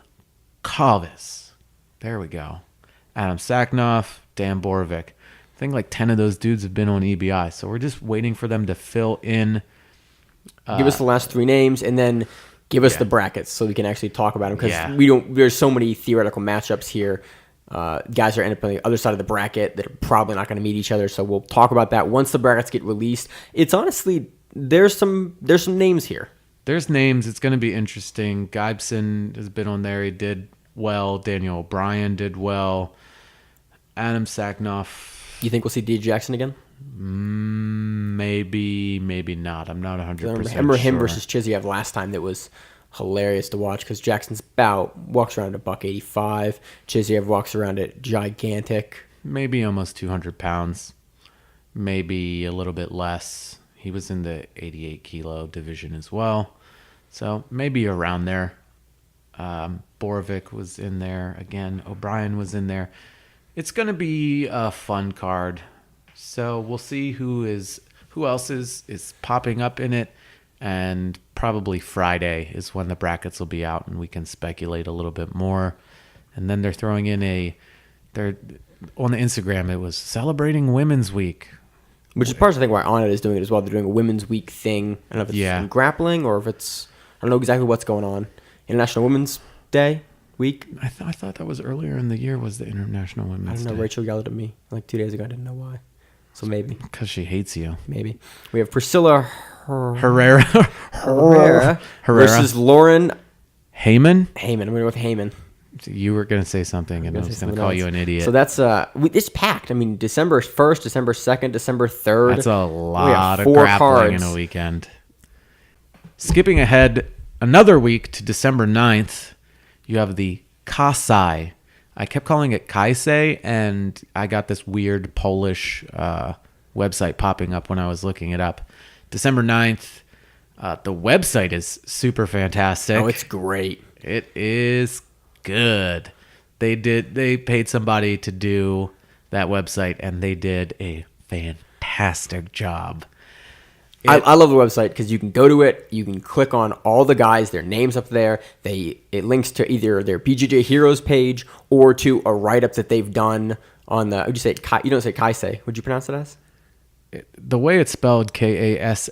There we go. Adam Sacknoff, Dan Borovic. I think like 10 of those dudes have been on EBI, so we're just waiting for them to fill in. Give us the last 3 names, and then give us the brackets so we can actually talk about them, because there's so many theoretical matchups here. Guys are end up on the other side of the bracket that are probably not going to meet each other, so we'll talk about that once the brackets get released. It's honestly, there's some names here. There's names. It's going to be interesting. Gibson has been on there. He did well. Daniel O'Brien did well. Adam Sacknoff. You think we'll see D. Jackson again? Maybe not. I'm not 100% sure. I remember him versus Chiziev last time. That was hilarious to watch because Jackson's walks around at $185. Chiziev walks around at gigantic. Maybe almost 200 pounds. Maybe a little bit less. He was in the 88 kilo division as well. So maybe around there. Borovic was in there. Again, O'Brien was in there. It's going to be a fun card. So we'll see who else is popping up in it. And probably Friday is when the brackets will be out and we can speculate a little bit more. And then they're throwing in they're on the Instagram, it was celebrating Women's Week. Which is part of the thing why Onnit is doing it as well. They're doing a Women's Week thing. I don't know if it's in grappling or if it's, I don't know exactly what's going on. International Women's Day week. I thought that was earlier in the year was the International Women's Day. I don't know. Rachel yelled at me like 2 days ago. I didn't know why. So maybe. Because she hates you. Maybe. We have Priscilla Herrera versus Lauren Heyman. I'm going to go with Heyman. You were going to say something, and I was going to call you an idiot. So that's it's packed. I mean, December 1st, December 2nd, December 3rd. That's a lot of grappling in a weekend. Skipping ahead another week to December 9th, you have the Kasai. I kept calling it Kaisei, and I got this weird Polish website popping up when I was looking it up. December 9th, the website is super fantastic. Oh, it's great. It is good. They paid somebody to do that website, and they did a fantastic job. I love the website because you can go to it, you can click on all the guys, their names up there. It links to either their BJJ Heroes page or to a write-up that they've done on the. Would you say you don't say Kaisei? Would you pronounce it as? The way it's spelled, Kasai.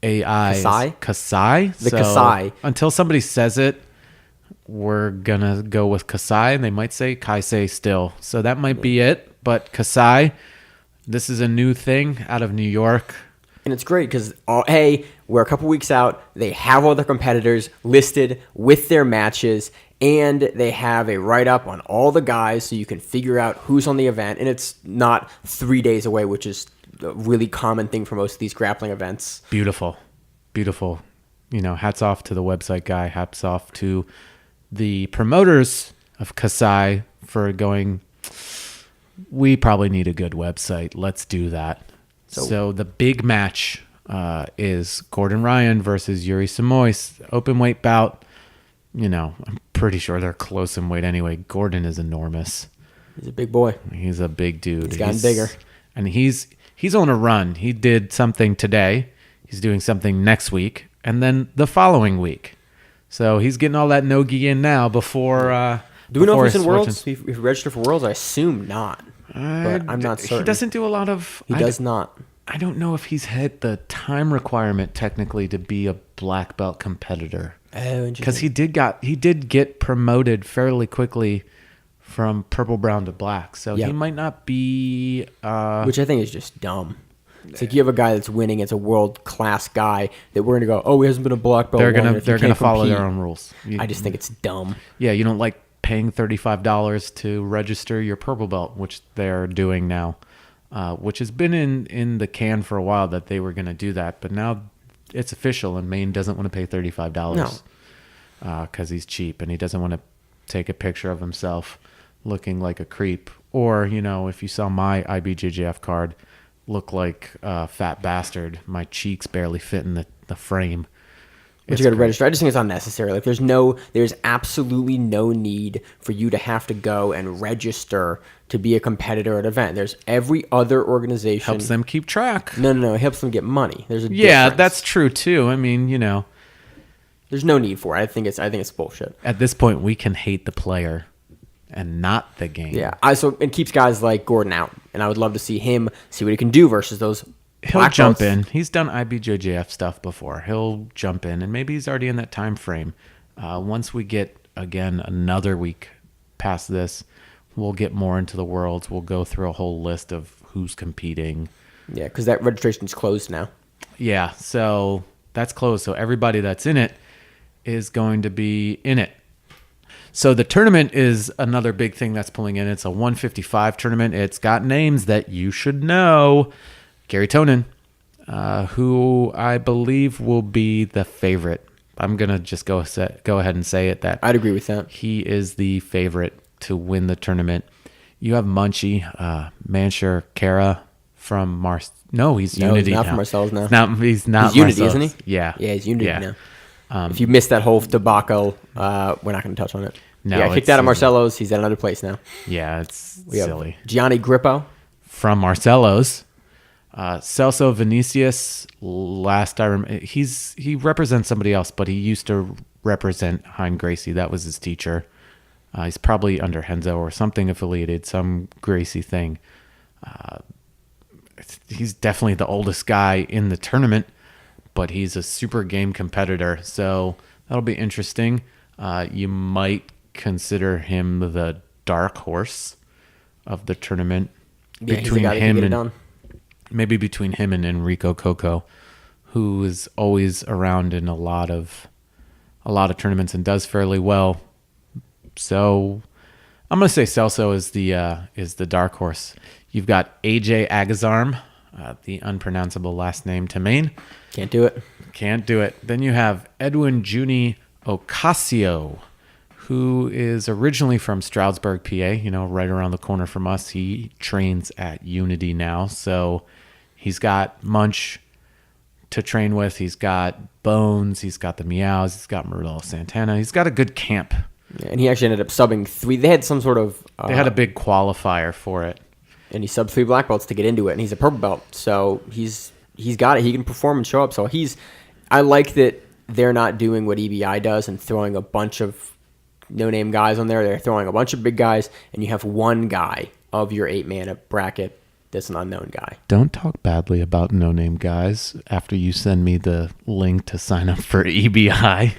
Kasai. The Kasai. Until somebody says it, we're gonna go with Kasai, and they might say Kaisei still. So that might be it. But Kasai, this is a new thing out of New York. And it's great because, we're a couple weeks out. They have all their competitors listed with their matches, and they have a write-up on all the guys so you can figure out who's on the event. And it's not 3 days away, which is a really common thing for most of these grappling events. Beautiful. hats off to the website guy. Hats off to the promoters of Kasai for going, we probably need a good website. Let's do that. So the big match is Gordon Ryan versus Yuri Samois. Open weight bout. I'm pretty sure they're close in weight anyway. Gordon is enormous. He's a big boy. He's a big dude. He's gotten bigger. And he's on a run. He did something today. He's doing something next week. And then the following week. So he's getting all that no-gi in now before... do we know if he's in Worlds? If he registered for Worlds, I assume not. But I'm not certain. He doesn't do a lot of... He does not. I don't know if he's hit the time requirement technically to be a black belt competitor. Oh, interesting. Because he did get promoted fairly quickly from purple, brown to black. So he might not be... which I think is just dumb. It's like you have a guy that's winning. It's a world-class guy that we're going to go, oh, he hasn't been a black belt. They're gonna follow their own rules. I just think it's dumb. Yeah, you don't like paying $35 to register your purple belt, which they're doing now, which has been in the can for a while that they were going to do that. But now it's official, and Maine doesn't want to pay $35 because he's cheap, and he doesn't want to take a picture of himself looking like a creep. Or, if you saw my IBJJF card, look like a fat bastard. My cheeks barely fit in the frame. But you got to register. I just think it's unnecessary. Like there's absolutely no need for you to have to go and register to be a competitor at an event. There's every other organization helps them keep track. No, it helps them get money. There's a difference. That's true too. I mean, there's no need for it. I think it's bullshit. At this point, we can hate the player and not the game. Yeah. It keeps guys like Gordon out, and I would love to see what he can do versus those. He'll jump in. He's done IBJJF stuff before. He'll jump in, and maybe he's already in that time frame. Once we get, again, another week past this, we'll get more into the Worlds. We'll go through a whole list of who's competing. Yeah, because that registration's closed now. Yeah, so that's closed. So everybody that's in it is going to be in it. So the tournament is another big thing that's pulling in. It's a 155 tournament. It's got names that you should know. Gary Tonin, who I believe will be the favorite. I'm going to just go ahead and say it. That I'd agree with that. He is the favorite to win the tournament. You have Munchie, Manshur Kara from he's Unity he's not now. From Marcel's now. He's not He's Unity, Marcel's. isn't he? Yeah. Yeah, he's Unity now. If you missed that whole debacle, we're not going to touch on it. No, kicked out of Marcelo's. He's at another place now. Yeah, it's silly. Gianni Grippo. From Marcelo's. Celso Vinicius, last I remember, he represents somebody else, but he used to represent Hein Gracie. That was his teacher. He's probably under Henzo or something affiliated, some Gracie thing. He's definitely the oldest guy in the tournament, but he's a super game competitor, so that'll be interesting. You might consider him the dark horse of the tournament. Yeah, between him and Enrico Coco, who is always around in a lot of tournaments and does fairly well. So I'm gonna say Celso is the dark horse. You've got AJ Agazarm, the unpronounceable last name to Maine. Can't do it. Then you have Edwin Juni Ocasio, who is originally from Stroudsburg, PA, right around the corner from us. He trains at Unity now, so he's got Munch to train with. He's got Bones. He's got the Meows. He's got Murillo Santana. He's got a good camp. Yeah, and he actually ended up subbing 3. They had some sort of... they had a big qualifier for it. And he subbed 3 black belts to get into it, and he's a purple belt. So he's got it. He can perform and show up. So I like that they're not doing what EBI does and throwing a bunch of no-name guys on there. They're throwing a bunch of big guys, and you have one guy of your 8-man bracket that's an unknown guy. Don't talk badly about no-name guys after you send me the link to sign up for EBI.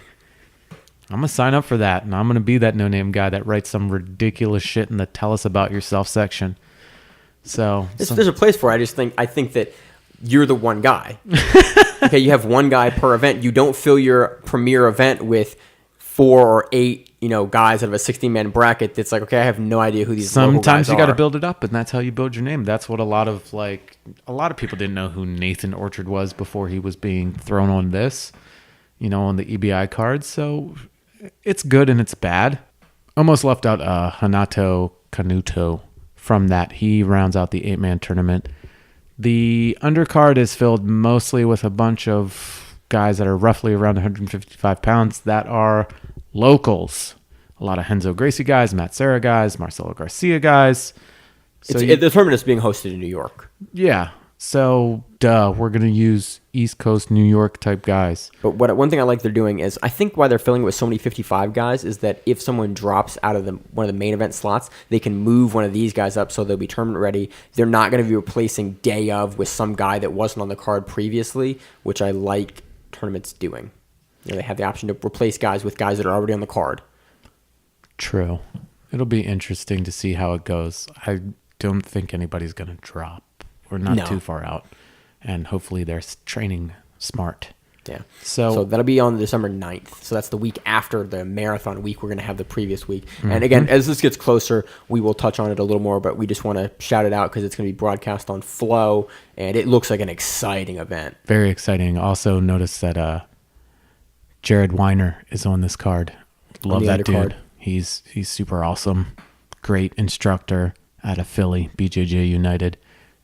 I'm going to sign up for that, and I'm going to be that no-name guy that writes some ridiculous shit in the tell us about yourself section. So there's a place for it. I think that you're the one guy. Okay, you have one guy per event. You don't fill your premier event with 4 or 8 guys out of a 16-man bracket. That's like, okay, I have no idea who these local guys are. Sometimes you got to build it up, and that's how you build your name. That's what a lot of people didn't know who Nathan Orchard was before he was being thrown on this. on the EBI card. So it's good and it's bad. Almost left out Hanato Kanuto from that. He rounds out the 8-man tournament. The undercard is filled mostly with a bunch of guys that are roughly around 155 pounds that are locals. A lot of Renzo Gracie guys, Matt Serra guys, Marcelo Garcia guys. So The tournament is being hosted in New York. Yeah. So, we're going to use East Coast New York type guys. But one thing I like they're doing is, I think why they're filling it with so many 55 guys is that if someone drops out of one of the main event slots, they can move one of these guys up so they'll be tournament ready. They're not going to be replacing day of with some guy that wasn't on the card previously, which I like tournaments doing. They have the option to replace guys with guys that are already on the card. True. It'll be interesting to see how it goes. I don't think anybody's going to drop. We're not too far out. And hopefully they're training smart. Yeah. So that'll be on December 9th. So that's the week after the marathon week. We're going to have the previous week. And again, as this gets closer, we will touch on it a little more, but we just want to shout it out because it's going to be broadcast on Flow, and it looks like an exciting event. Very exciting. Also notice that Jared Weiner is on this card. Love that dude. He's super awesome. Great instructor out of Philly, BJJ United.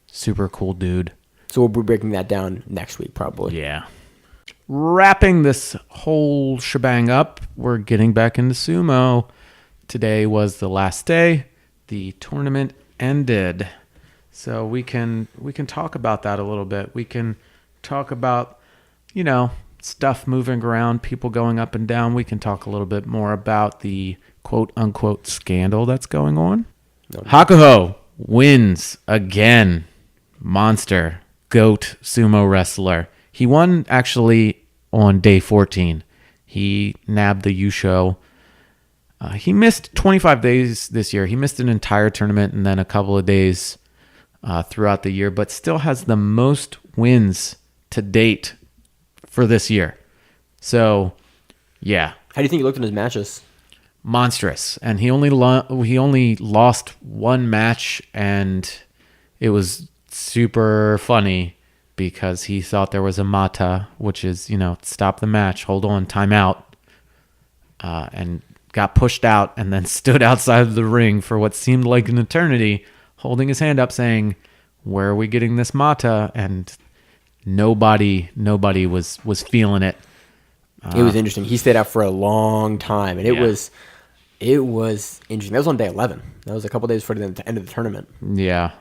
Super cool dude. So we'll be breaking that down next week, probably. Yeah. Wrapping this whole shebang up, we're getting back into sumo. Today was the last day. The tournament ended. So we can talk about that a little bit. We can talk about, stuff moving around, people going up and down. We can talk a little bit more about the quote-unquote scandal that's going on. Hakuho wins again. Monster, GOAT sumo wrestler. He won actually on day 14. He nabbed the Yusho. He missed 25 days this year. He missed an entire tournament and then a couple of days throughout the year, but still has the most wins to date for this year. So, yeah. How do you think he looked in his matches? Monstrous. And he only lost one match, and it was super funny because he thought there was a mata, which is, stop the match, hold on, time out, and got pushed out and then stood outside of the ring for what seemed like an eternity, holding his hand up saying, where are we getting this mata? And nobody was feeling it. It was interesting. He stayed out for a long time, and it was interesting. That was on day 11. That was a couple days before the end of the tournament. Yeah.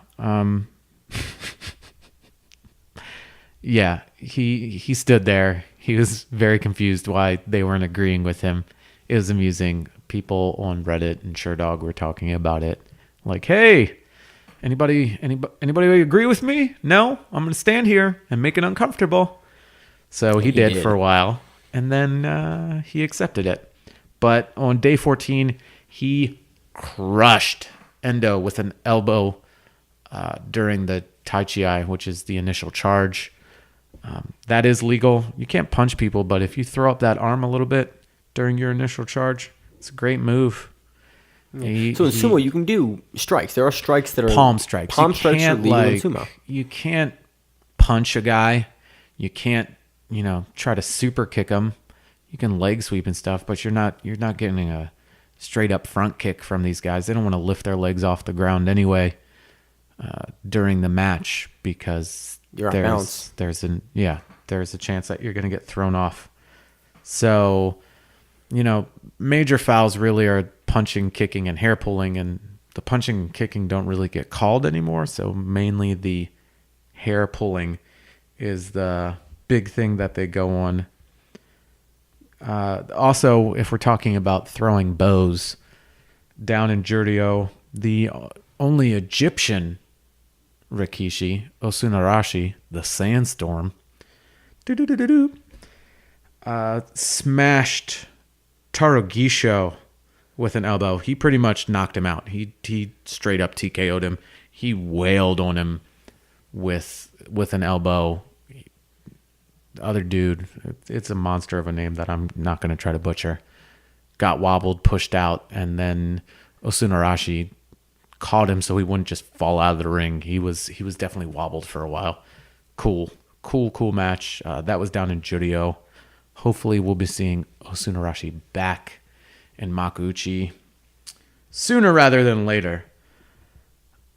Yeah, he stood there. He was very confused why they weren't agreeing with him. It was amusing. People on Reddit and SureDog were talking about it. Like, hey, anybody agree with me? No, I'm going to stand here and make it uncomfortable. So he did for a while, and then he accepted it. But on day 14, he crushed Endo with an elbow during the Tai Chi, which is the initial charge. That is legal. You can't punch people, but if you throw up that arm a little bit during your initial charge, it's a great move. Yeah. So in sumo, you can do strikes. There are strikes that are palm strikes. Palm strikes are legal in sumo. You can't punch a guy. You can't, try to super kick him. You can leg sweep and stuff, but you're not getting a straight up front kick from these guys. They don't want to lift their legs off the ground anyway during the match because you're off balance. There's a chance that you're going to get thrown off. So, major fouls really are punching, kicking, and hair pulling, and the punching and kicking don't really get called anymore. So mainly the hair pulling is the big thing that they go on. Also, if we're talking about throwing bows, down in Juryo, the only Egyptian Rikishi, Osunarashi, the Sandstorm, smashed Tarugisho with an elbow. He pretty much knocked him out. He straight up TKO'd him. He wailed on him with an elbow. The other dude, it's a monster of a name that I'm not going to try to butcher, got wobbled, pushed out, and then Osunarashi caught him so he wouldn't just fall out of the ring. He was definitely wobbled for a while. Cool match. That was down in Juryo. Hopefully we'll be seeing Osunarashi back in Makuuchi sooner rather than later.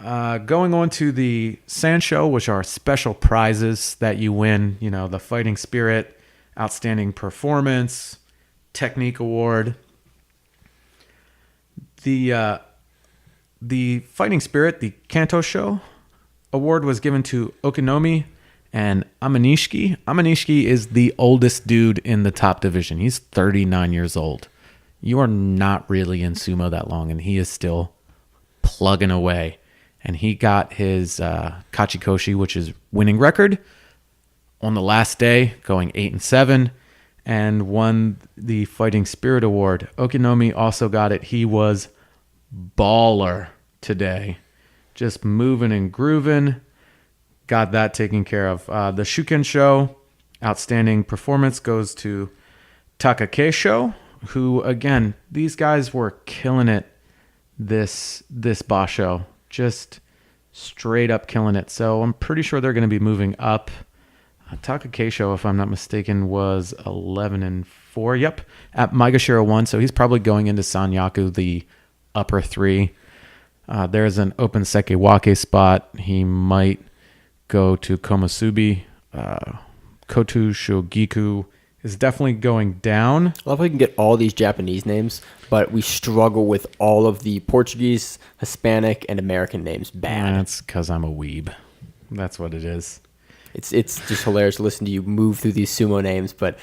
Going on to the Sansho, which are special prizes that you win. You know, the Fighting Spirit, Outstanding Performance, Technique Award. The Fighting Spirit, the Kanto Show award was given to Okinomi and Amanishiki. Amanishiki is the oldest dude in the top division. He's 39 years old. You are not really in sumo that long, and he is still plugging away. And he got his Kachikoshi, which is winning record, on the last day, going 8-7, and won the Fighting Spirit Award. Okinomi also got it. He was baller today. Just moving and grooving. Got that taken care of. The Shuken Show, outstanding performance, goes to Takakeisho, who, again, these guys were killing it this Basho. Just straight up killing it. So I'm pretty sure they're going to be moving up. Takakeisho, if I'm not mistaken, was 11-4. Yep, at Maegashira 1. So he's probably going into Sanyaku, the upper 3. There's an open Sekewake spot. He might go to Komusubi. Kotu Shogiku is definitely going down. I love how we can get all these Japanese names, but we struggle with all of the Portuguese, Hispanic, and American names. Bad. That's because I'm a weeb. That's what it is. It's just hilarious to listen to you move through these sumo names, but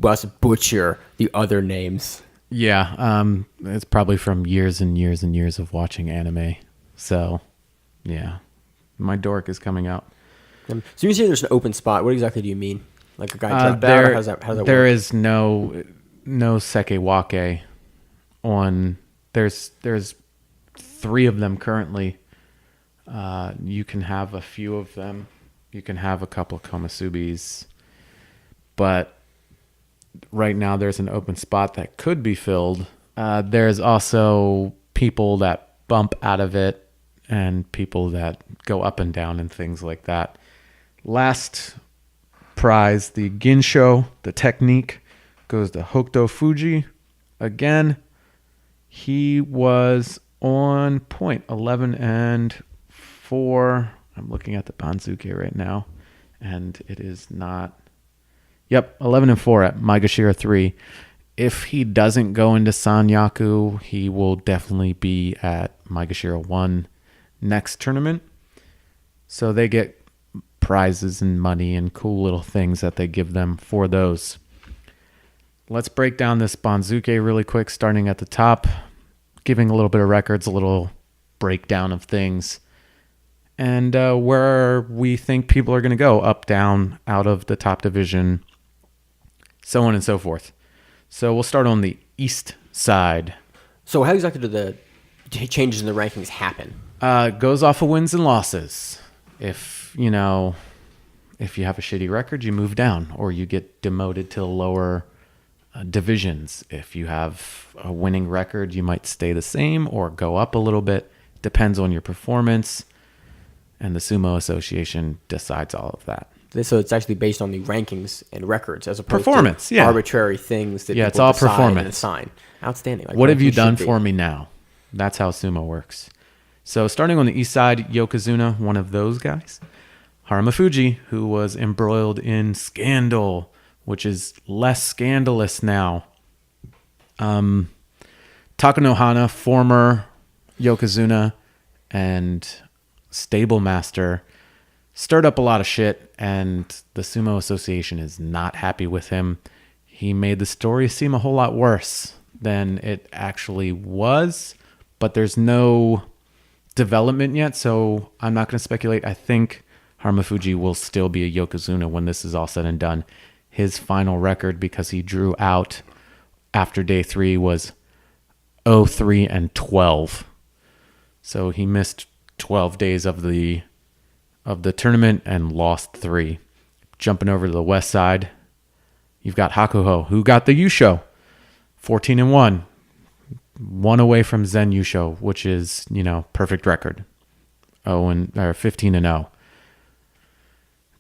us butcher the other names. Yeah, it's probably from years and years and years of watching anime. So, yeah, my dork is coming out. So you say there's an open spot. What exactly do you mean? Like a guy dropped out? Or how's that work? There is no Sekewake on. There's 3 of them currently. You can have a few of them. You can have a couple of Komusubis, but right now there's an open spot that could be filled. There's also people that bump out of it and people that go up and down and things like that. Last prize, the Ginsho, the technique, goes to Hokuto Fuji. Again, he was on point, 11-4. I'm looking at the Banzuke right now, and it is not. Yep, 11-4 at Maegashira 3. If he doesn't go into Sanyaku, he will definitely be at Maegashira 1 next tournament. So they get prizes and money and cool little things that they give them for those. Let's break down this Banzuke really quick, starting at the top, giving a little bit of records, a little breakdown of things, and where we think people are going to go, up, down, out of the top division, so on and so forth. So we'll start on the east side. So how exactly do the changes in the rankings happen? Goes off of wins and losses. If you have a shitty record, you move down, or you get demoted to lower divisions. If you have a winning record, you might stay the same or go up a little bit. Depends on your performance, and the Sumo Association decides all of that. So it's actually based on the rankings and records as opposed performance, to yeah. arbitrary things that people it's all decide performance. and assign. Outstanding. What have you done for me now? That's how sumo works. So starting on the east side, Yokozuna, one of those guys. Haramafuji, who was embroiled in scandal, which is less scandalous now. Takanohana, former Yokozuna and stable master, stirred up a lot of shit, and the Sumo Association is not happy with him. He made the story seem a whole lot worse than it actually was, but there's no development yet, so I'm not going to speculate. I think Haramafuji will still be a Yokozuna when this is all said and done. His final record, because he drew out after day 3, was 0-3-12. So he missed 12 days of the tournament and lost 3. Jumping over to the west side, you've got Hakuho, who got the Yusho, 14-1. 1 away from Zen Yusho, which is, perfect record. 15-0.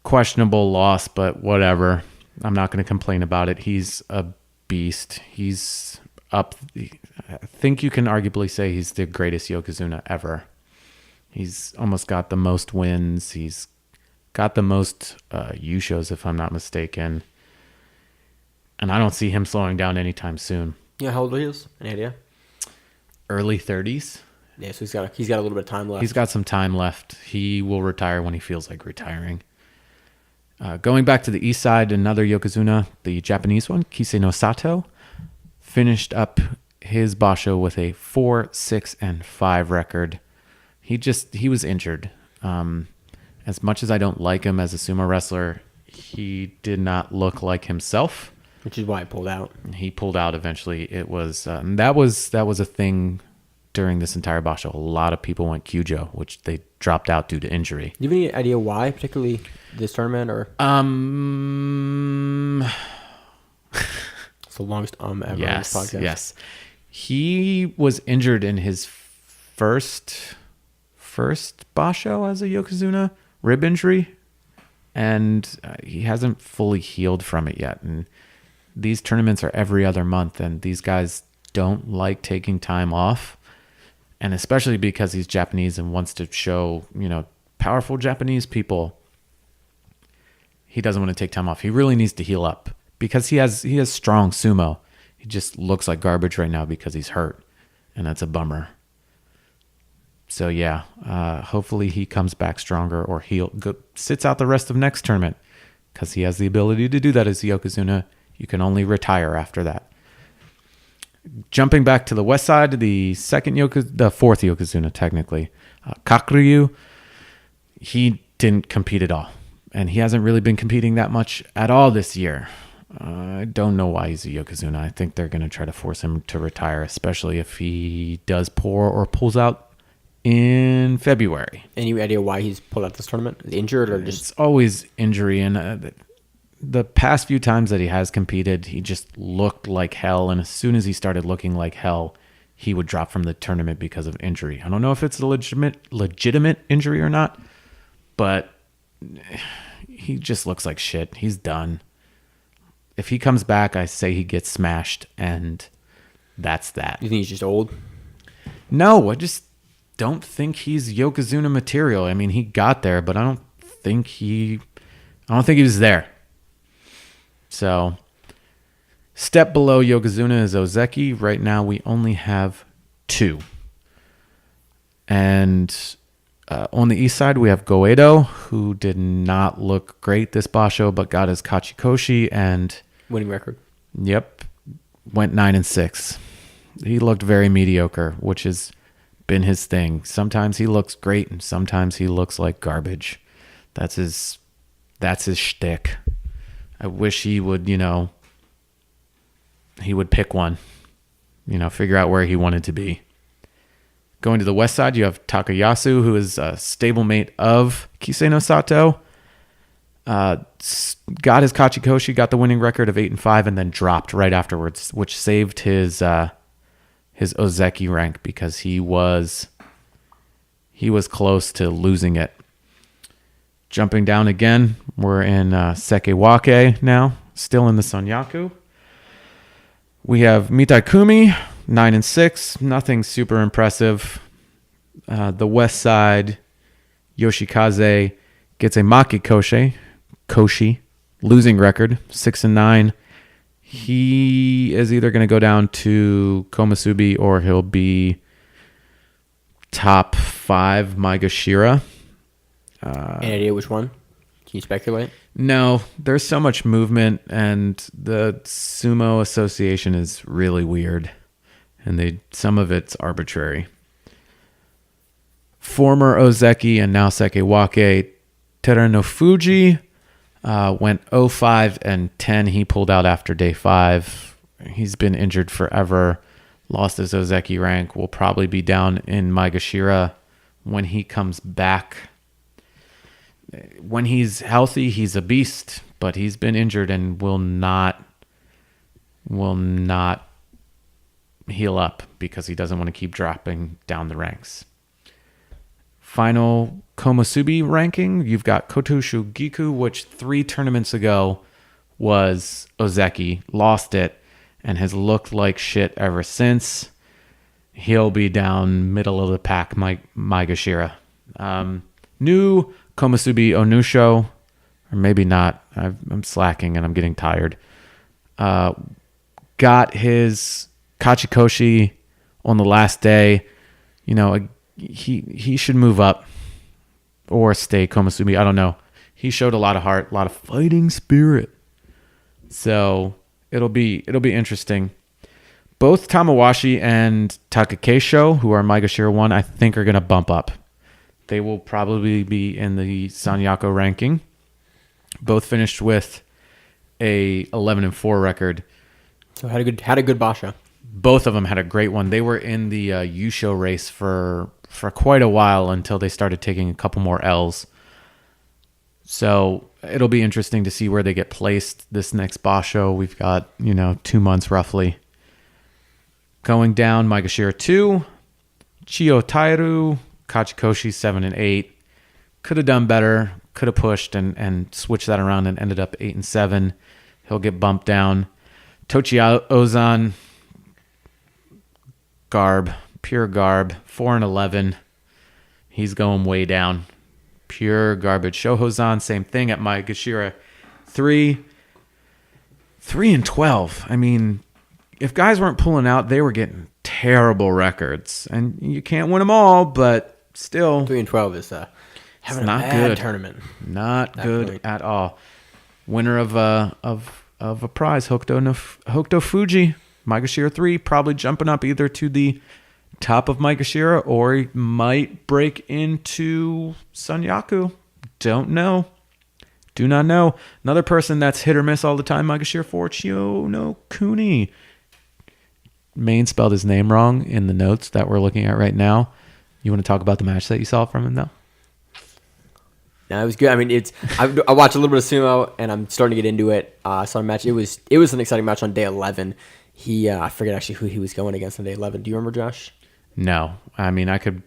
Questionable loss, but whatever. I'm not going to complain about it. He's a beast. He's up. I think you can arguably say he's the greatest Yokozuna ever. He's almost got the most wins. He's got the most Yushos, if I'm not mistaken. And I don't see him slowing down anytime soon. Yeah, how old he is? Any idea? Early 30s. Yeah, so he's got a little bit of time left. He's got some time left. He will retire when he feels like retiring. Going back to the east side, another Yokozuna, the Japanese one, Kisei no Sato, finished up his basho with a 4-6-5 record. He was injured. As much as I don't like him as a sumo wrestler, he did not look like himself. Which is why I pulled out. He pulled out eventually. It was that was a thing during this entire basho. A lot of people went Kyujo, which they dropped out due to injury. Do you have any idea why, particularly this tournament, or? It's the longest ever on this podcast. Yes. He was injured in his first basho as a Yokozuna, rib injury, and he hasn't fully healed from it yet. And these tournaments are every other month, and these guys don't like taking time off. And especially because he's Japanese and wants to show, powerful Japanese people, he doesn't want to take time off. He really needs to heal up because he has strong sumo. He just looks like garbage right now because he's hurt, and that's a bummer. So yeah, hopefully he comes back stronger, or sits out the rest of next tournament, because he has the ability to do that as a Yokozuna. You can only retire after that. Jumping back to the west side, the fourth Yokozuna technically, Kakuryu, he didn't compete at all, and he hasn't really been competing that much at all this year. I don't know why he's a Yokozuna. I think they're going to try to force him to retire, especially if he does pulls out in February. Any idea why he's pulled out this tournament? Is he injured or just? It's always injury, and the past few times that he has competed, he just looked like hell, and as soon as he started looking like hell, he would drop from the tournament because of injury. I don't know if it's a legitimate injury or not, but he just looks like shit. He's done. If he comes back, I say he gets smashed, and that's that. You think he's just old? No, I just don't think he's Yokozuna material. I mean, he got there, but I don't think he was there. So, step below Yokozuna is Ozeki. Right now, we only have 2. And on the east side, we have Goedo, who did not look great this basho, but got his Kachikoshi and winning record. Yep, went 9-6. He looked very mediocre, which has been his thing. Sometimes he looks great, and sometimes he looks like garbage. That's his shtick. I wish he would, he would pick one, figure out where he wanted to be. Going to the west side, you have Takayasu, who is a stablemate of Kisei no Sato. Got his Kachikoshi, got the winning record of 8-5, and then dropped right afterwards, which saved his Ozeki rank because he was close to losing it. Jumping down again, we're in Sekewake now, still in the Sonyaku. We have Mitaikumi, 9-6, nothing super impressive. The west side, Yoshikaze gets a Maki Koshi, losing record, 6-9. He is either going to go down to Komusubi or he'll be top 5 Maegashira. Any idea which one? Can you speculate? No, there's so much movement, and the Sumo Association is really weird, and some of it's arbitrary. Former Ozeki and now Sekewake, Teranofuji went 0-5-10. He pulled out after day 5. He's been injured forever. Lost his Ozeki rank. Will probably be down in Maegashira when he comes back. When he's healthy, he's a beast, but he's been injured and will not heal up because he doesn't want to keep dropping down the ranks. Final Komusubi ranking, you've got Kotoshu Giku, which 3 tournaments ago was Ozeki. Lost it and has looked like shit ever since. He'll be down middle of the pack, Maegashira. New Komusubi Onusho, or maybe not. I'm slacking and I'm getting tired. Got his Kachikoshi on the last day. You know, he should move up or stay Komusubi. I don't know. He showed a lot of heart, a lot of fighting spirit. So it'll be interesting. Both Tamawashi and Takakeisho, who are Maegashira 1, I think are going to bump up. They will probably be in the Sanyaku ranking. Both finished with a 11-4 record. So had a good basha. Both of them had a great one. They were in the Yusho race for quite a while until they started taking a couple more L's. So it'll be interesting to see where they get placed this next basho. We've got 2 months roughly. Going down, Maegashira 2, Chiyo Tairu, Kachikoshi 7 and 8. Could have done better. Could have pushed and switched that around and ended up 8 and 7. He'll get bumped down. Tochi Ozan, pure garb, 4 and 11. He's going way down. Pure garbage. Shohozan, same thing at Maegashira 3 and 12. I mean, if guys weren't pulling out, they were getting terrible records, and you can't win them all, but still 3 and 12 is having not a bad good tournament. Not good at all. Winner of a prize, Hokuto Fuji, Maegashira 3, probably jumping up either to the top of Maegashira or he might break into Sanyaku. Don't know. Do not know. Another person that's hit or miss all the time, Maegashira 4, Chiyo no Kuni. Main spelled his name wrong in the notes that we're looking at right now. You want to talk about the match that you saw from him, though? No, it was good. I mean, I watched a little bit of sumo, and I'm starting to get into it. I saw a match. It was an exciting match on day 11. I forget actually who he was going against on day 11. Do you remember, Josh? No. I mean, I could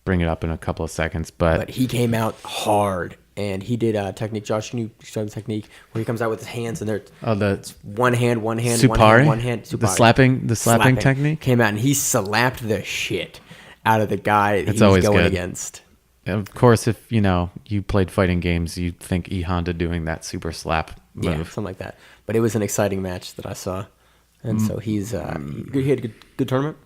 bring it up in a couple of seconds, but he came out hard, and he did a technique. Josh, can you describe the technique where he comes out with his hands and it's one hand, Supari? one hand. Supari. The slapping technique came out, and he slapped the shit out of the guy he was going against. Of course, if you played fighting games, you'd think E Honda doing that super slap move. Yeah, something like that. But it was an exciting match that I saw, and so he had a good tournament.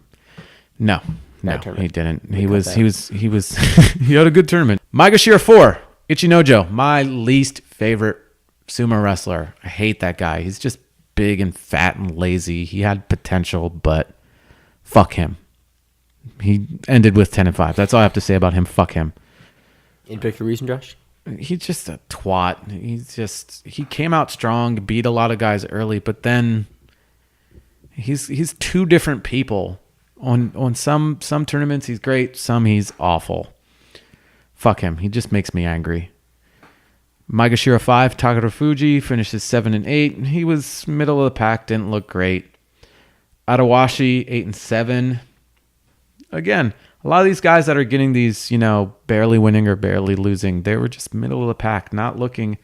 No, tournament. he didn't. He was he had a good tournament. Maegashira 4, Ichinojo, my least favorite sumo wrestler. I hate that guy. He's just big and fat and lazy. He had potential, but fuck him. He ended with 10 and 5. That's all I have to say about him. Fuck him. Any particular reason, Josh? He's just a twat. He came out strong, beat a lot of guys early, but then he's two different people. On some tournaments he's great, some he's awful. Fuck him. He just makes me angry. Maegashira 5, Takara Fuji finishes 7 and 8. He was middle of the pack, didn't look great. Adawashi 8 and 7. Again, a lot of these guys that are getting these, barely winning or barely losing, they were just middle of the pack, not looking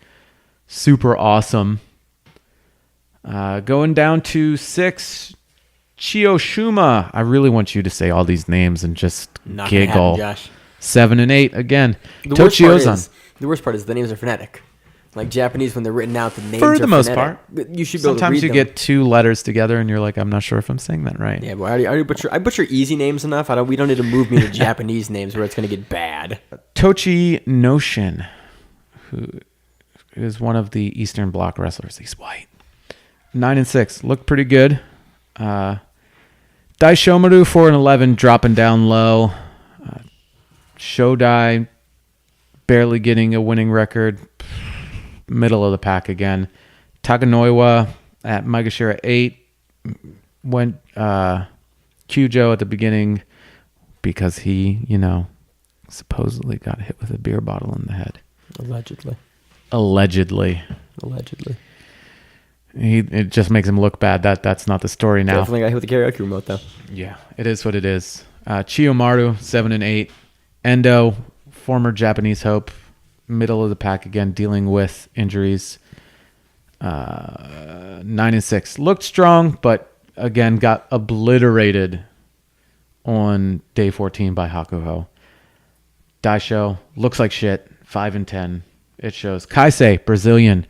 super awesome. Going down to 6, Chiyoshima. I really want you to say all these names and just not giggle. Happen, Josh. 7 and 8 again. The worst part is the names are phonetic. Like Japanese, when they're written out, the names are for the most phonetic. part. You should be able to read Sometimes you them. Get two letters together and you're like, I'm not sure if I'm saying that right. Yeah, but I butcher easy names enough. We don't need to move me to Japanese names where it's going to get bad. Tochi Noshin, who is one of the Eastern Bloc wrestlers. He's white. 9 and 6, looked pretty good. Daishomaru 4 and 11, dropping down low. Shodai barely getting a winning record. Middle of the pack again. Takanoiwa at Maegashira 8 went Kyujo at the beginning because he, supposedly got hit with a beer bottle in the head. Allegedly. It just makes him look bad. That's not the story now. Definitely got hit with the karaoke remote though. Yeah, it is what it is. Chiyomaru 7 and 8. Endo, former Japanese hope, middle of the pack again, dealing with injuries. 9-6. Looked strong, but again got obliterated on day 14 by Hakuho. Daisho looks like shit. 5-10. It shows. Kaisei, Brazilian.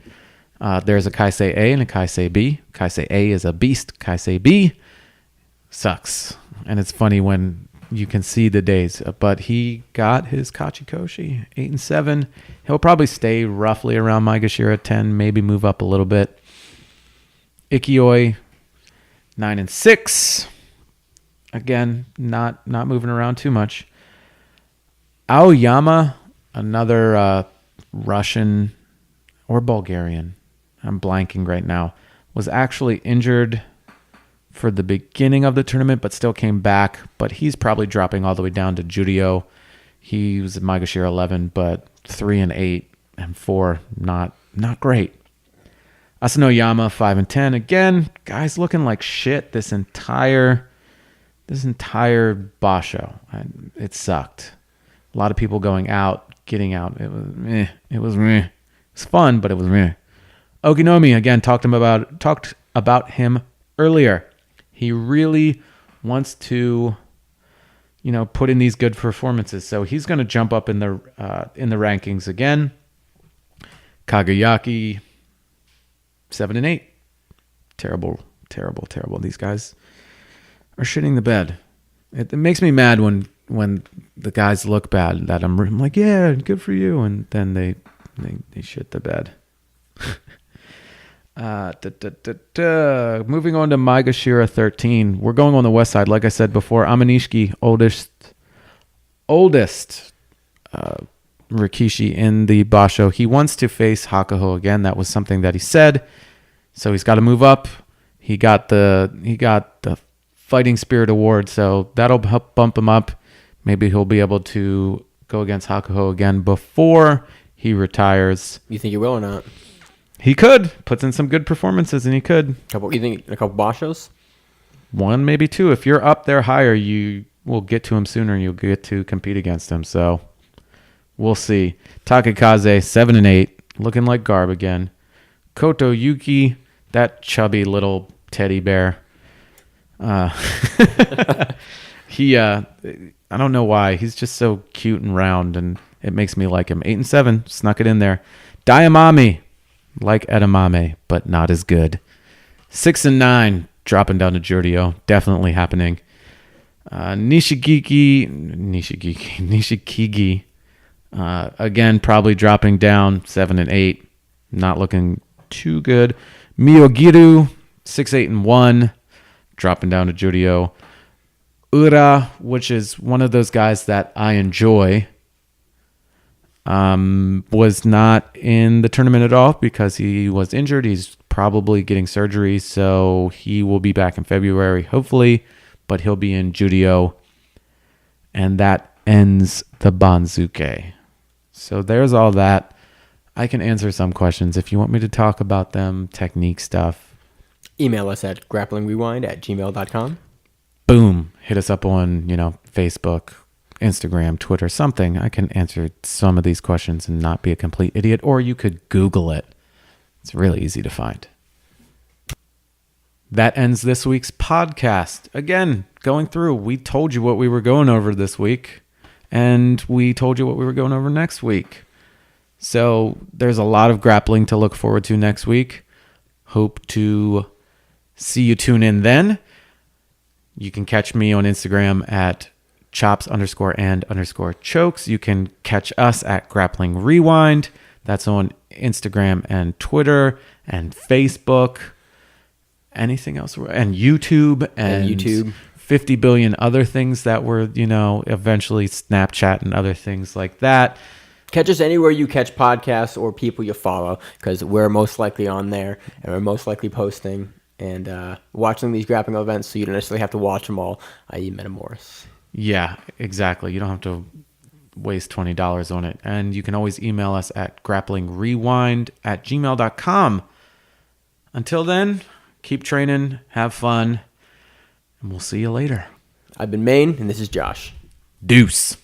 There's a Kaisei A and a Kaisei B. Kaisei A is a beast. Kaisei B sucks. And it's funny when you can see the days. But he got his Kachikoshi, 8-7. He'll probably stay roughly around Maegashira 10, maybe move up a little bit. Ikioi, 9-6. Again, not moving around too much. Aoyama, another Russian or Bulgarian, I'm blanking right now, was actually injured for the beginning of the tournament, but still came back. But he's probably dropping all the way down to Judio. He was at Maegashira 11, but 3-8 and 4, not great. Asanoyama 5-10. Again, guys looking like shit this entire basho. It sucked. A lot of people going out, getting out. It was meh. It was meh. It was fun, but it was meh. Okinomi, again, talked about him earlier. He really wants to, put in these good performances. So he's going to jump up in the rankings again. Kagayaki, 7-8. Terrible. These guys are shitting the bed. It makes me mad when the guys look bad. That I'm like, yeah, good for you, and then they shit the bed. Moving on to Maegashira 13. We're going on the west side. Like I said before, Amanishiki, oldest Rikishi in the basho. He wants to face Hakuho again. That was something that he said. So he's got to move up. He got the Fighting Spirit Award, so that'll help bump him up. Maybe he'll be able to go against Hakuho again before he retires. You think he will or not? He could. Puts in some good performances, and he could. You think a couple bashos? 1, maybe 2. If you're up there higher, you will get to him sooner, and you'll get to compete against him. So we'll see. Takekaze, 7-8, looking like garb again. Koto Yuki, that chubby little teddy bear. He, I don't know why. He's just so cute and round, and it makes me like him. 8-7, snuck it in there. Daiamami, like edamame, but not as good. 6-9, dropping down to Judio. Definitely happening. Nishikigi, again, probably dropping down. 7-8, not looking too good. Miyogiru, 6-8-1, dropping down to Judio. Ura, which is one of those guys that I enjoy, was not in the tournament at all because he was injured. He's probably getting surgery, so he will be back in February, hopefully, but he'll be in Judio. And that ends the Banzuke. So there's all that. I can answer some questions if you want me to talk about them, technique stuff. Email us at grapplingrewind@gmail.com. Boom. Hit us up on, Facebook, Instagram, Twitter, something. I can answer some of these questions and not be a complete idiot. Or you could Google it. It's really easy to find. That ends this week's podcast. Again, going through, we told you what we were going over this week, and we told you what we were going over next week. So there's a lot of grappling to look forward to next week. Hope to see you tune in then. You can catch me on Instagram at chops_and_chokes. You can catch us at Grappling Rewind. That's on Instagram and Twitter and Facebook. Anything else? And YouTube and 50 billion other things that were, eventually Snapchat and other things like that. Catch us anywhere you catch podcasts or people you follow, because we're most likely on there and we're most likely posting and watching these grappling events, so you don't necessarily have to watch them all, i.e. Metamoris. Yeah, exactly. You don't have to waste $20 on it. And you can always email us at grapplingrewind@gmail.com. Until then, keep training, have fun, and we'll see you later. I've been Maine, and this is Josh. Deuce.